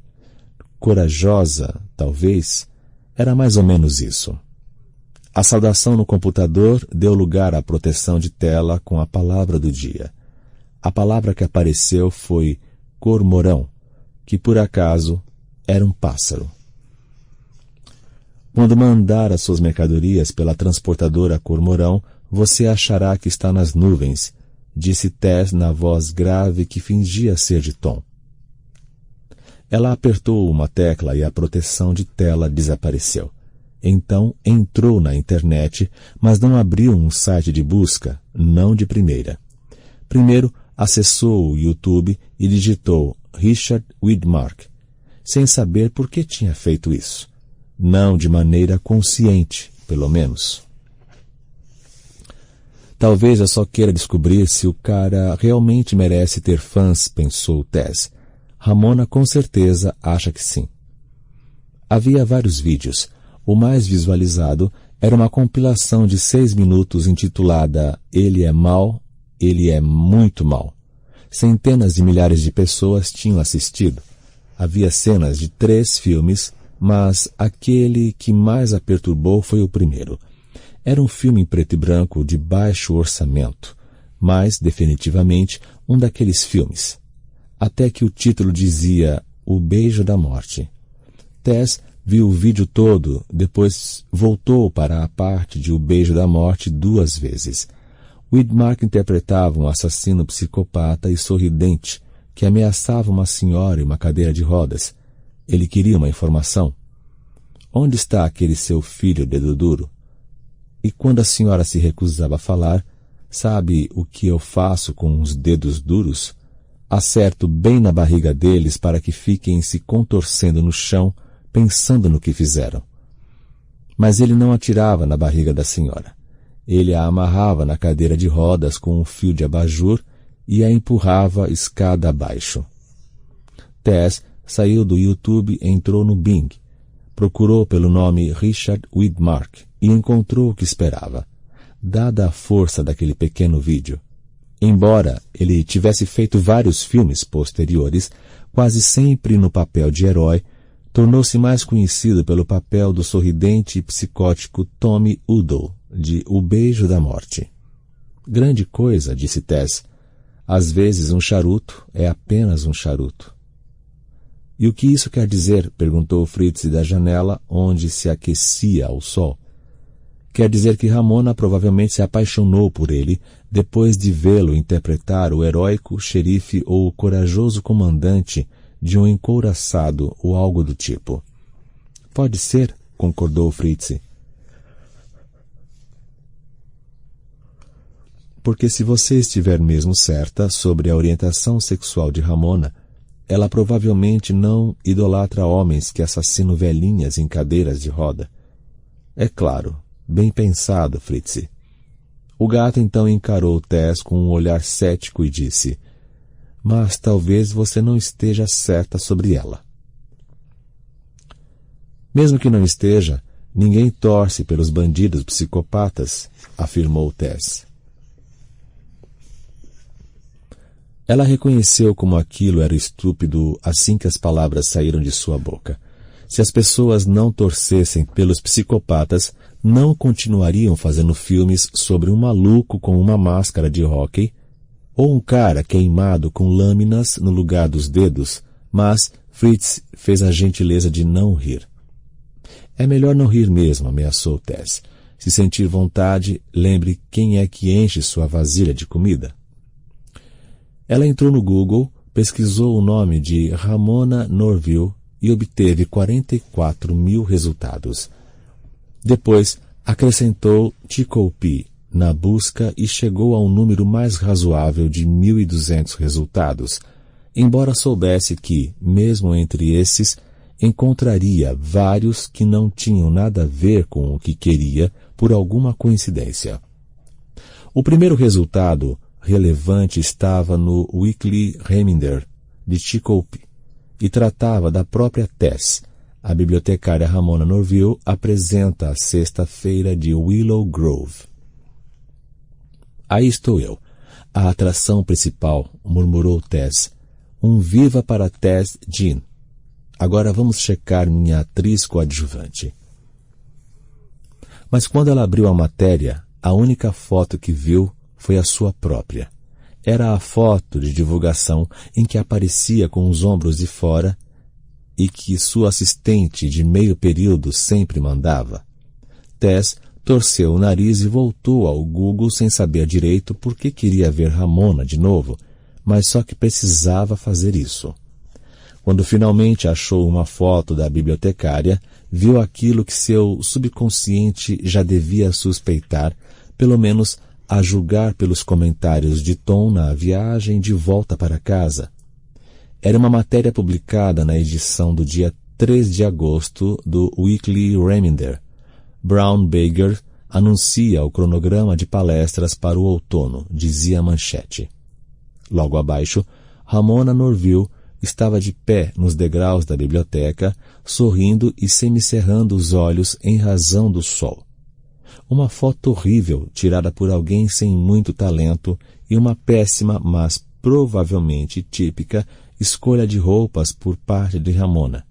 Corajosa, talvez, era mais ou menos isso. A saudação no computador deu lugar à proteção de tela com a palavra do dia. A palavra que apareceu foi cormorão, que por acaso era um pássaro. Quando mandar as suas mercadorias pela transportadora Cormorão, você achará que está nas nuvens, disse Tess na voz grave que fingia ser de Tom. Ela apertou uma tecla e a proteção de tela desapareceu. Então entrou na internet, mas não abriu um site de busca, não de primeira. Primeiro, acessou o YouTube e digitou Richard Widmark, sem saber por que tinha feito isso. Não de maneira consciente, pelo menos. Talvez eu só queira descobrir se o cara realmente merece ter fãs, pensou Tess. Ramona com certeza acha que sim. Havia vários vídeos. O mais visualizado era uma compilação de 6 minutos intitulada Ele é mau, ele é muito mau. Centenas de milhares de pessoas tinham assistido. Havia cenas de 3 filmes, mas aquele que mais a perturbou foi o primeiro. Era um filme em preto e branco de baixo orçamento, mas, definitivamente, um daqueles filmes. Até que o título dizia O Beijo da Morte. Tess viu o vídeo todo, depois voltou para a parte de O Beijo da Morte 2 vezes. Widmark interpretava um assassino psicopata e sorridente que ameaçava uma senhora em uma cadeira de rodas. Ele queria uma informação. Onde está aquele seu filho dedo duro? E quando a senhora se recusava a falar, sabe o que eu faço com os dedos duros? Acerto bem na barriga deles para que fiquem se contorcendo no chão, pensando no que fizeram. Mas ele não atirava na barriga da senhora. Ele a amarrava na cadeira de rodas com um fio de abajur e a empurrava escada abaixo. Tess saiu do YouTube e entrou no Bing. Procurou pelo nome Richard Widmark e encontrou o que esperava. Dada a força daquele pequeno vídeo, embora ele tivesse feito vários filmes posteriores, quase sempre no papel de herói, tornou-se mais conhecido pelo papel do sorridente e psicótico Tommy Udall, de O Beijo da Morte. Grande coisa, disse Tess. Às vezes um charuto é apenas um charuto. E o que isso quer dizer? Perguntou Fritz da janela, onde se aquecia ao sol. Quer dizer que Ramona provavelmente se apaixonou por ele depois de vê-lo interpretar o heróico xerife ou o corajoso comandante de um encouraçado ou algo do tipo. Pode ser, concordou Fritz. Porque se você estiver mesmo certa sobre a orientação sexual de Ramona, ela provavelmente não idolatra homens que assassinam velhinhas em cadeiras de roda. É claro, bem pensado, Fritz. O gato então encarou Tess com um olhar cético e disse: mas talvez você não esteja certa sobre ela. Mesmo que não esteja, ninguém torce pelos bandidos psicopatas, afirmou Tess. Ela reconheceu como aquilo era estúpido assim que as palavras saíram de sua boca. Se as pessoas não torcessem pelos psicopatas, não continuariam fazendo filmes sobre um maluco com uma máscara de hóquei ou um cara queimado com lâminas no lugar dos dedos, mas Fritz fez a gentileza de não rir. É melhor não rir mesmo, ameaçou Tess. Se sentir vontade, lembre quem é que enche sua vasilha de comida. Ela entrou no Google, pesquisou o nome de Ramona Norville e obteve 44 mil resultados. Depois, acrescentou Chicopee na busca e chegou a um número mais razoável de 1.200 resultados, embora soubesse que, mesmo entre esses, encontraria vários que não tinham nada a ver com o que queria por alguma coincidência. O primeiro resultado relevante estava no Weekly Reminder de Chicopee e tratava da própria Tess. A bibliotecária Ramona Norville apresenta a sexta-feira de Willow Grove. Aí estou eu, a atração principal, murmurou Tess. Um viva para Tess Jean. Agora vamos checar minha atriz coadjuvante. Mas quando ela abriu a matéria, a única foto que viu foi a sua própria. Era a foto de divulgação em que aparecia com os ombros de fora e que sua assistente de meio período sempre mandava. Tess torceu o nariz e voltou ao Google sem saber direito por que queria ver Ramona de novo, mas só que precisava fazer isso. Quando finalmente achou uma foto da bibliotecária, viu aquilo que seu subconsciente já devia suspeitar, pelo menos a julgar pelos comentários de Tom na viagem de volta para casa. Era uma matéria publicada na edição do dia 3 de agosto do Weekly Reminder. Brown Baker anuncia o cronograma de palestras para o outono, dizia a manchete. Logo abaixo, Ramona Norville estava de pé nos degraus da biblioteca, sorrindo e semicerrando os olhos em razão do sol. Uma foto horrível, tirada por alguém sem muito talento, e uma péssima, mas provavelmente típica, escolha de roupas por parte de Ramona.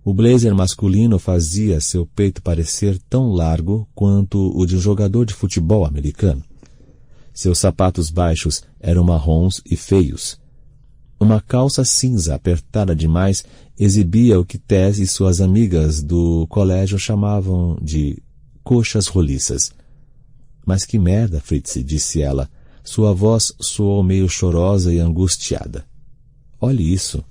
O blazer masculino fazia seu peito parecer tão largo quanto o de um jogador de futebol americano. Seus sapatos baixos eram marrons e feios. Uma calça cinza apertada demais exibia o que Tess e suas amigas do colégio chamavam de coxas roliças. Mas que merda, Fritz, disse ela. Sua voz soou meio chorosa e angustiada. Olhe isso.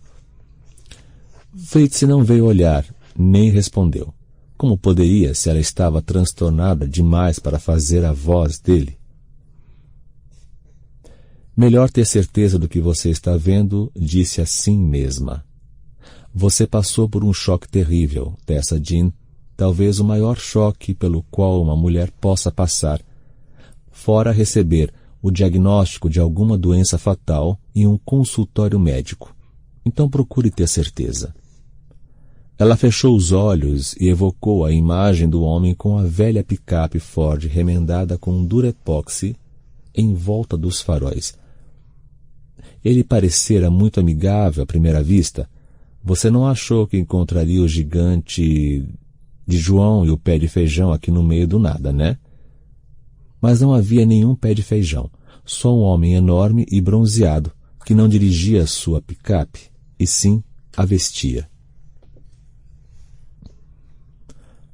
Fritz não veio olhar, nem respondeu. Como poderia se ela estava transtornada demais para fazer a voz dele? Melhor ter certeza do que você está vendo, disse a si mesma. Você passou por um choque terrível, Tessa Jean, talvez o maior choque pelo qual uma mulher possa passar, fora receber o diagnóstico de alguma doença fatal em um consultório médico. Então procure ter certeza. Ela fechou os olhos e evocou a imagem do homem com a velha picape Ford remendada com Durepoxi em volta dos faróis. Ele parecera muito amigável à primeira vista. Você não achou que encontraria o gigante de João e o pé de feijão aqui no meio do nada, né? Mas não havia nenhum pé de feijão, só um homem enorme e bronzeado, que não dirigia sua picape, e sim a vestia.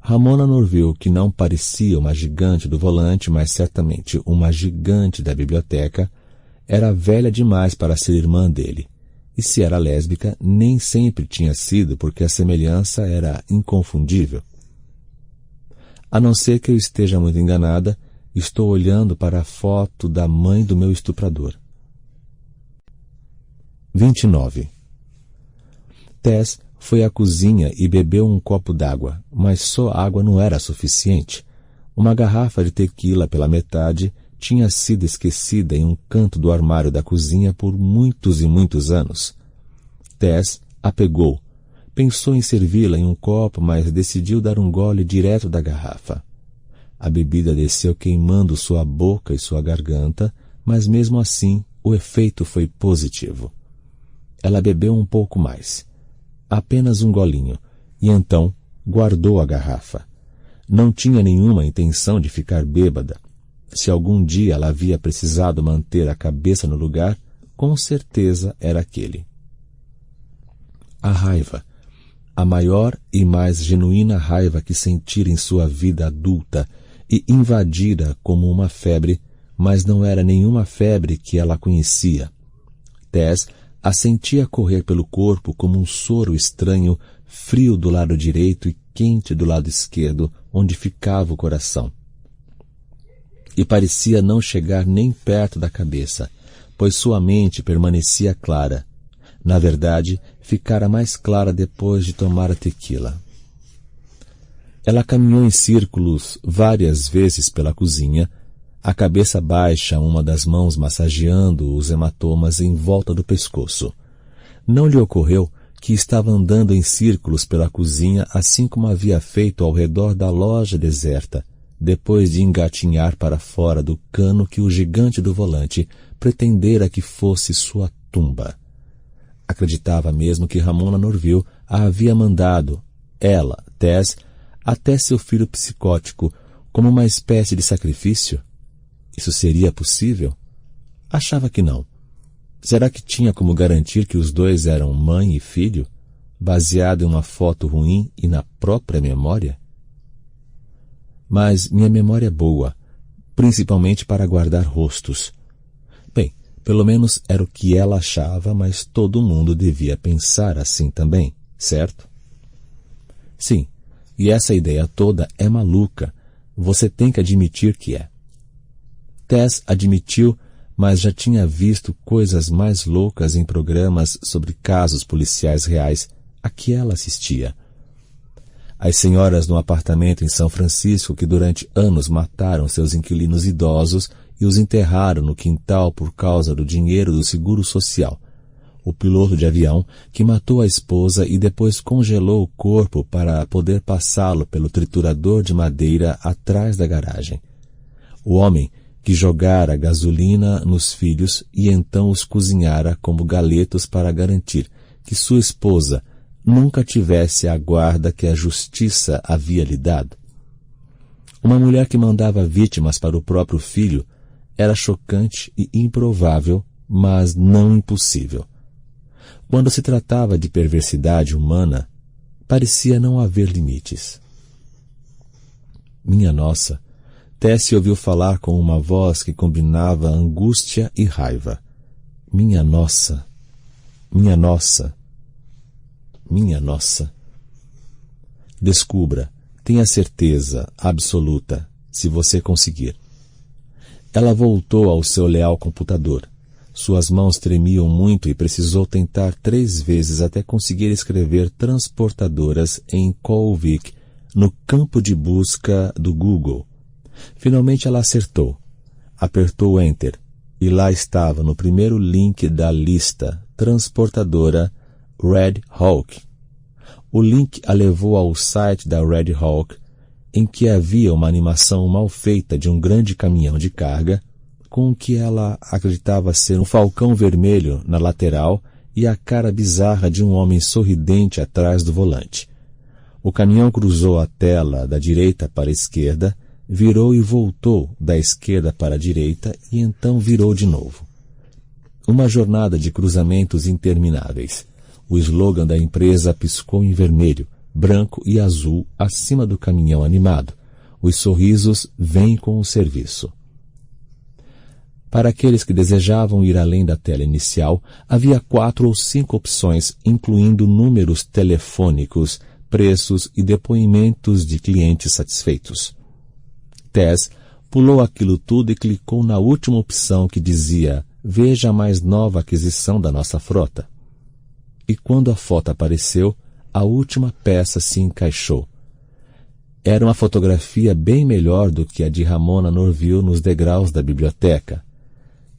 Ramona Norville, que não parecia uma gigante do volante, mas certamente uma gigante da biblioteca, era velha demais para ser irmã dele. E se era lésbica, nem sempre tinha sido, porque a semelhança era inconfundível. A não ser que eu esteja muito enganada, estou olhando para a foto da mãe do meu estuprador. 29. Tess foi à cozinha e bebeu um copo d'água, mas só água não era suficiente. Uma garrafa de tequila pela metade tinha sido esquecida em um canto do armário da cozinha por muitos e muitos anos. Tess a pegou. Pensou em servi-la em um copo, mas decidiu dar um gole direto da garrafa. A bebida desceu queimando sua boca e sua garganta, mas mesmo assim o efeito foi positivo. Ela bebeu um pouco mais. Apenas um golinho, e então guardou a garrafa. Não tinha nenhuma intenção de ficar bêbada. Se algum dia ela havia precisado manter a cabeça no lugar, com certeza era aquele. A raiva, a maior e mais genuína raiva que sentira em sua vida adulta e invadira como uma febre, mas não era nenhuma febre que ela conhecia. Tess a sentia correr pelo corpo como um soro estranho, frio do lado direito e quente do lado esquerdo, onde ficava o coração. E parecia não chegar nem perto da cabeça, pois sua mente permanecia clara. Na verdade, ficara mais clara depois de tomar a tequila. Ela caminhou em círculos várias vezes pela cozinha, a cabeça baixa, uma das mãos massageando os hematomas em volta do pescoço. Não lhe ocorreu que estava andando em círculos pela cozinha, assim como havia feito ao redor da loja deserta, depois de engatinhar para fora do cano que o gigante do volante pretendera que fosse sua tumba. Acreditava mesmo que Ramona Norville a havia mandado, ela, Tess, até seu filho psicótico, como uma espécie de sacrifício? Isso seria possível? Achava que não. Será que tinha como garantir que os dois eram mãe e filho, baseado em uma foto ruim e na própria memória? Mas minha memória é boa, principalmente para guardar rostos. Bem, pelo menos era o que ela achava, mas todo mundo devia pensar assim também, certo? Sim, e essa ideia toda é maluca. Você tem que admitir que é. Tess admitiu, mas já tinha visto coisas mais loucas em programas sobre casos policiais reais a que ela assistia. As senhoras no apartamento em São Francisco que durante anos mataram seus inquilinos idosos e os enterraram no quintal por causa do dinheiro do seguro social. O piloto de avião que matou a esposa e depois congelou o corpo para poder passá-lo pelo triturador de madeira atrás da garagem. O homem que jogara gasolina nos filhos e então os cozinhara como galetos para garantir que sua esposa nunca tivesse a guarda que a justiça havia lhe dado. Uma mulher que mandava vítimas para o próprio filho era chocante e improvável, mas não impossível. Quando se tratava de perversidade humana, parecia não haver limites. Minha nossa, Tess ouviu falar com uma voz que combinava angústia e raiva. Minha nossa, minha nossa, minha nossa. Descubra, tenha certeza absoluta, se você conseguir. Ela voltou ao seu leal computador. Suas mãos tremiam muito e precisou tentar 3 vezes até conseguir escrever transportadoras em Colvik no campo de busca do Google. Finalmente ela acertou. Apertou Enter e lá estava no primeiro link da lista transportadora Red Hawk. O link a levou ao site da Red Hawk, em que havia uma animação mal feita de um grande caminhão de carga, com o que ela acreditava ser um falcão vermelho na lateral e a cara bizarra de um homem sorridente atrás do volante. O caminhão cruzou a tela da direita para a esquerda, virou e voltou da esquerda para a direita e então virou de novo. Uma jornada de cruzamentos intermináveis. O slogan da empresa piscou em vermelho, branco e azul acima do caminhão animado. Os sorrisos vêm com o serviço. Para aqueles que desejavam ir além da tela inicial, havia 4 ou 5 opções, incluindo números telefônicos, preços e depoimentos de clientes satisfeitos. Tess pulou aquilo tudo e clicou na última opção que dizia: veja a mais nova aquisição da nossa frota. E quando a foto apareceu, a última peça se encaixou. Era uma fotografia bem melhor do que a de Ramona Norville nos degraus da biblioteca.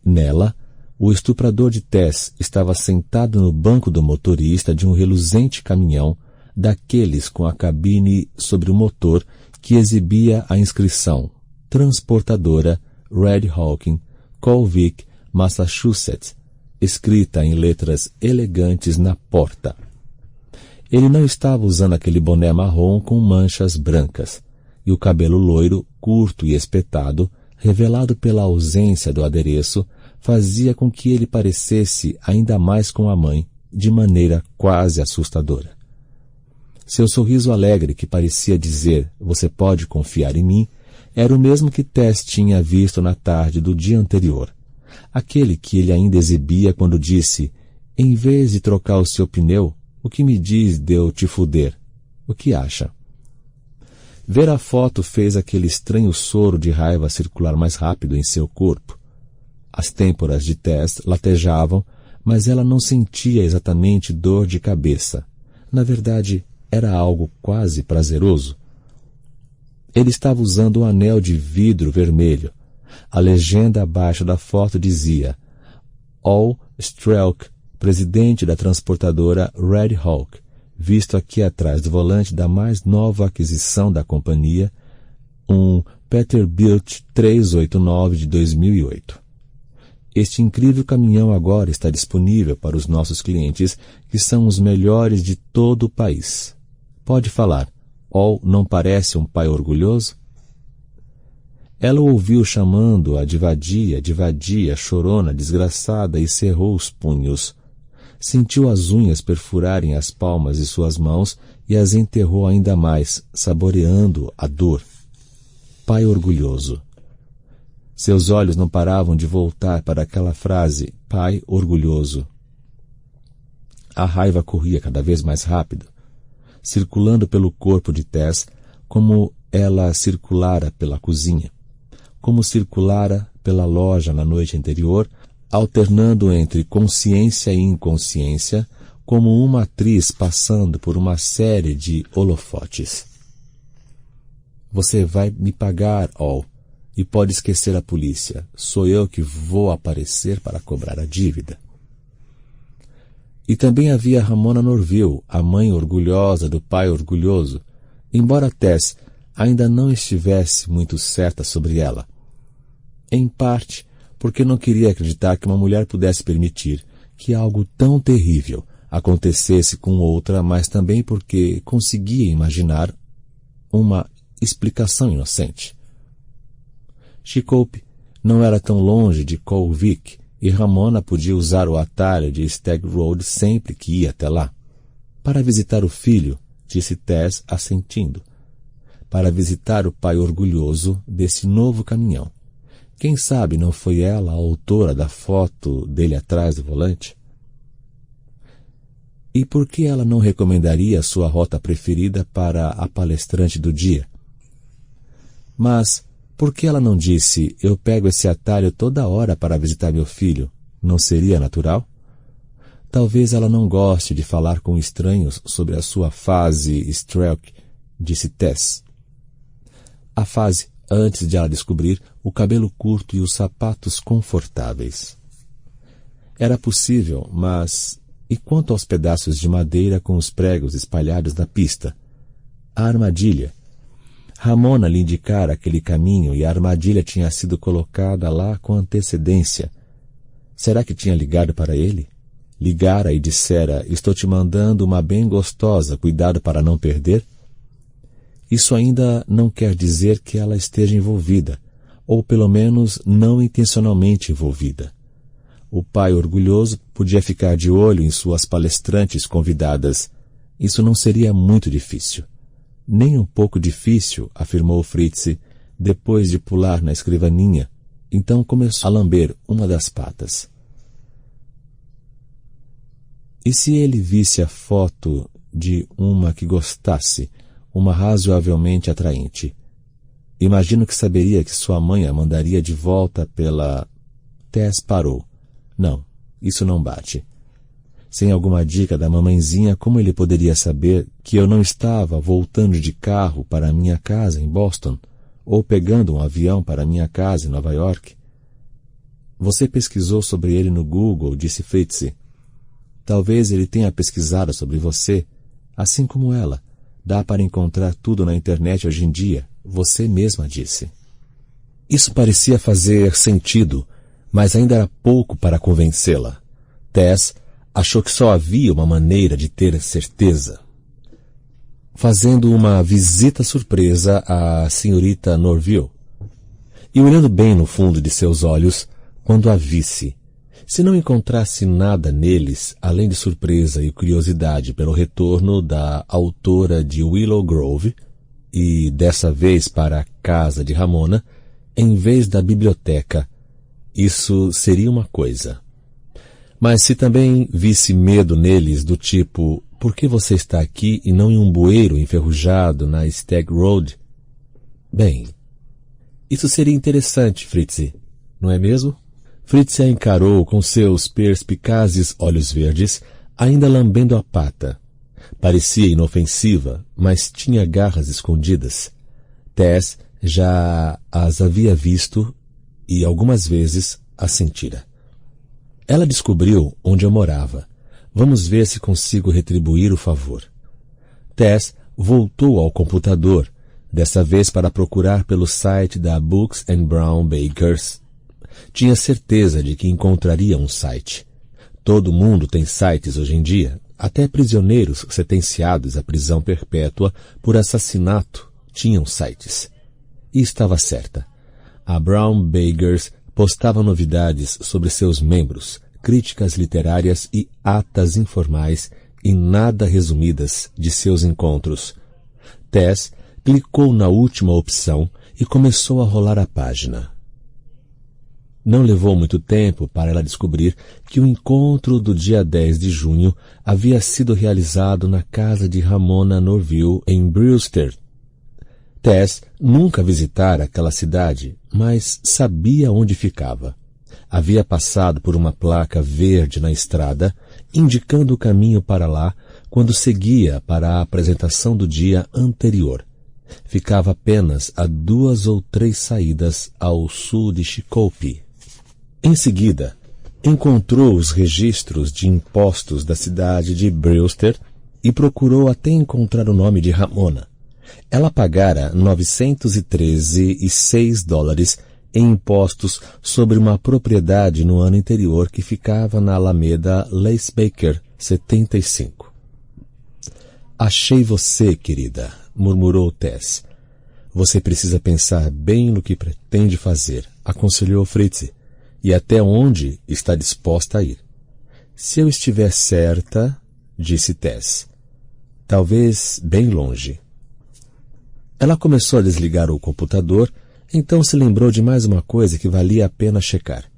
Nela, o estuprador de Tess estava sentado no banco do motorista de um reluzente caminhão, daqueles com a cabine sobre o motor, que exibia a inscrição Transportadora Red Hawk, Colvick, Massachusetts, escrita em letras elegantes na porta. Ele não estava usando aquele boné marrom com manchas brancas, e o cabelo loiro, curto e espetado, revelado pela ausência do adereço, fazia com que ele parecesse ainda mais com a mãe, de maneira quase assustadora. Seu sorriso alegre, que parecia dizer, você pode confiar em mim, era o mesmo que Tess tinha visto na tarde do dia anterior. Aquele que ele ainda exibia quando disse, em vez de trocar o seu pneu, o que me diz de eu te fuder? O que acha? Ver a foto fez aquele estranho soro de raiva circular mais rápido em seu corpo. As têmporas de Tess latejavam, mas ela não sentia exatamente dor de cabeça. Na verdade, era algo quase prazeroso. Ele estava usando um anel de vidro vermelho. A legenda abaixo da foto dizia All Strelk, presidente da transportadora Red Hawk, visto aqui atrás do volante da mais nova aquisição da companhia, um Peterbilt 389 de 2008. Este incrível caminhão agora está disponível para os nossos clientes, que são os melhores de todo o país. Pode falar, All não parece um pai orgulhoso? Ela o ouviu chamando-a de vadia, chorona, desgraçada, e cerrou os punhos. Sentiu as unhas perfurarem as palmas de suas mãos e as enterrou ainda mais, saboreando a dor. Pai orgulhoso. Seus olhos não paravam de voltar para aquela frase, pai orgulhoso. A raiva corria cada vez mais rápido, circulando pelo corpo de Tess, como ela circulara pela cozinha, como circulara pela loja na noite anterior, alternando entre consciência e inconsciência, como uma atriz passando por uma série de holofotes. Você vai me pagar, All, e pode esquecer a polícia. Sou eu que vou aparecer para cobrar a dívida. E também havia Ramona Norville, a mãe orgulhosa do pai orgulhoso, embora Tess ainda não estivesse muito certa sobre ela. Em parte, porque não queria acreditar que uma mulher pudesse permitir que algo tão terrível acontecesse com outra, mas também porque conseguia imaginar uma explicação inocente. Chicope não era tão longe de Colvick e Ramona podia usar o atalho de Stag Road sempre que ia até lá. Para visitar o filho, disse Tess assentindo. Para visitar o pai orgulhoso desse novo caminhão. Quem sabe não foi ela a autora da foto dele atrás do volante? E por que ela não recomendaria a sua rota preferida para a palestrante do dia? Mas por que ela não disse, eu pego esse atalho toda hora para visitar meu filho? Não seria natural? Talvez ela não goste de falar com estranhos sobre a sua fase Strelk, disse Tess. A fase antes de ela descobrir o cabelo curto e os sapatos confortáveis. Era possível, mas E quanto aos pedaços de madeira com os pregos espalhados na pista? A armadilha. Ramona lhe indicara aquele caminho e a armadilha tinha sido colocada lá com antecedência. Será que tinha ligado para ele? Ligara e dissera: estou te mandando uma bem gostosa, cuidado para não perder? Isso ainda não quer dizer que ela esteja envolvida, ou pelo menos não intencionalmente envolvida. O pai orgulhoso podia ficar de olho em suas palestrantes convidadas. Isso não seria muito difícil. Nem um pouco difícil, afirmou Fritz, depois de pular na escrivaninha. Então começou a lamber uma das patas. E se ele visse a foto de uma que gostasse, uma razoavelmente atraente? Imagino que saberia que sua mãe a mandaria de volta pela... Tess parou. Não, isso não bate. Sem alguma dica da mamãezinha, como ele poderia saber que eu não estava voltando de carro para a minha casa em Boston, ou pegando um avião para a minha casa em Nova York? Você pesquisou sobre ele no Google, disse Fritz. Talvez ele tenha pesquisado sobre você, assim como ela. Dá para encontrar tudo na internet hoje em dia, você mesma disse. Isso parecia fazer sentido, mas ainda era pouco para convencê-la. Tess achou que só havia uma maneira de ter certeza. Fazendo uma visita surpresa à senhorita Norville. E olhando bem no fundo de seus olhos, quando a visse, se não encontrasse nada neles, além de surpresa e curiosidade pelo retorno da autora de Willow Grove, e dessa vez para a casa de Ramona, em vez da biblioteca, isso seria uma coisa. Mas se também visse medo neles do tipo, por que você está aqui e não em um bueiro enferrujado na Stag Road? Bem, isso seria interessante, Fritz, não é mesmo? Fritz a encarou com seus perspicazes olhos verdes, ainda lambendo a pata. Parecia inofensiva, mas tinha garras escondidas. Tess já as havia visto e algumas vezes as sentira. Ela descobriu onde eu morava. Vamos ver se consigo retribuir o favor. Tess voltou ao computador, dessa vez para procurar pelo site da Books and Brown Bakers. Tinha certeza de que encontraria um site. Todo mundo tem sites hoje em dia, até prisioneiros sentenciados à prisão perpétua por assassinato tinham sites. E estava certa. A Brown Bakers postava novidades sobre seus membros, críticas literárias e atas informais e nada resumidas de seus encontros. Tess clicou na última opção e começou a rolar a página. Não levou muito tempo para ela descobrir que o encontro do dia 10 de junho havia sido realizado na casa de Ramona Norville, em Brewster. Tess nunca visitara aquela cidade, mas sabia onde ficava. Havia passado por uma placa verde na estrada, indicando o caminho para lá quando seguia para a apresentação do dia anterior. Ficava apenas a 2 ou 3 saídas ao sul de Shakopee. Em seguida, encontrou os registros de impostos da cidade de Brewster e procurou até encontrar o nome de Ramona. Ela pagara $913,06 em impostos sobre uma propriedade no ano anterior que ficava na Alameda Lacebaker 75. Achei você, querida, murmurou Tess. Você precisa pensar bem no que pretende fazer, aconselhou Fritz. E até onde está disposta a ir. Se eu estiver certa, disse Tess, talvez bem longe. Ela começou a desligar o computador, então se lembrou de mais uma coisa que valia a pena checar.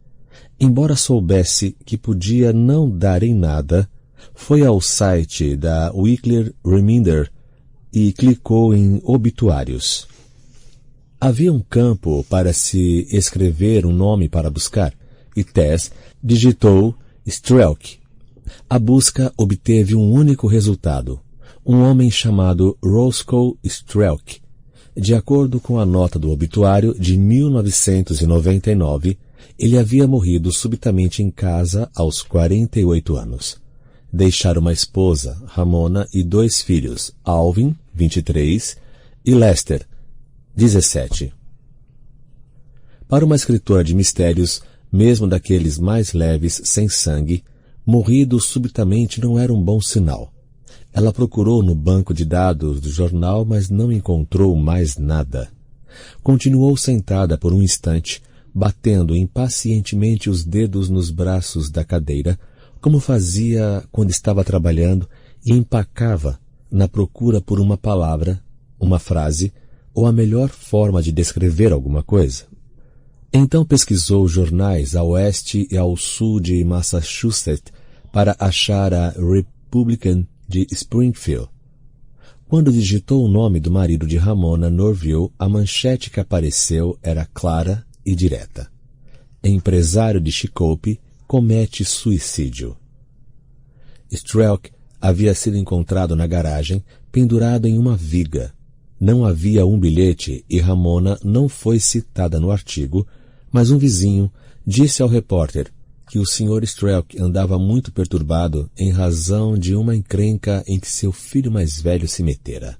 Embora soubesse que podia não dar em nada, foi ao site da Weekly Reminder e clicou em obituários. Havia um campo para se escrever um nome para buscar, e Tess digitou Strelk. A busca obteve um único resultado, um homem chamado Roscoe Strelk. De acordo com a nota do obituário de 1999, ele havia morrido subitamente em casa aos 48 anos. deixara uma esposa, Ramona, e 2 filhos, Alvin, 23, e Lester, 17. Para uma escritora de mistérios, mesmo daqueles mais leves, sem sangue, morrido subitamente não era um bom sinal. Ela procurou no banco de dados do jornal, mas não encontrou mais nada. Continuou sentada por um instante, batendo impacientemente os dedos nos braços da cadeira, como fazia quando estava trabalhando, e empacava na procura por uma palavra, uma frase, ou a melhor forma de descrever alguma coisa. Então pesquisou jornais a oeste e ao sul de Massachusetts para achar a Republican de Springfield. Quando digitou o nome do marido de Ramona, Norville, a manchete que apareceu era clara e direta. Empresário de Chicopee comete suicídio. Strelk havia sido encontrado na garagem, pendurado em uma viga. Não havia um bilhete e Ramona não foi citada no artigo, mas um vizinho disse ao repórter que o Sr. Strelk andava muito perturbado em razão de uma encrenca em que seu filho mais velho se metera.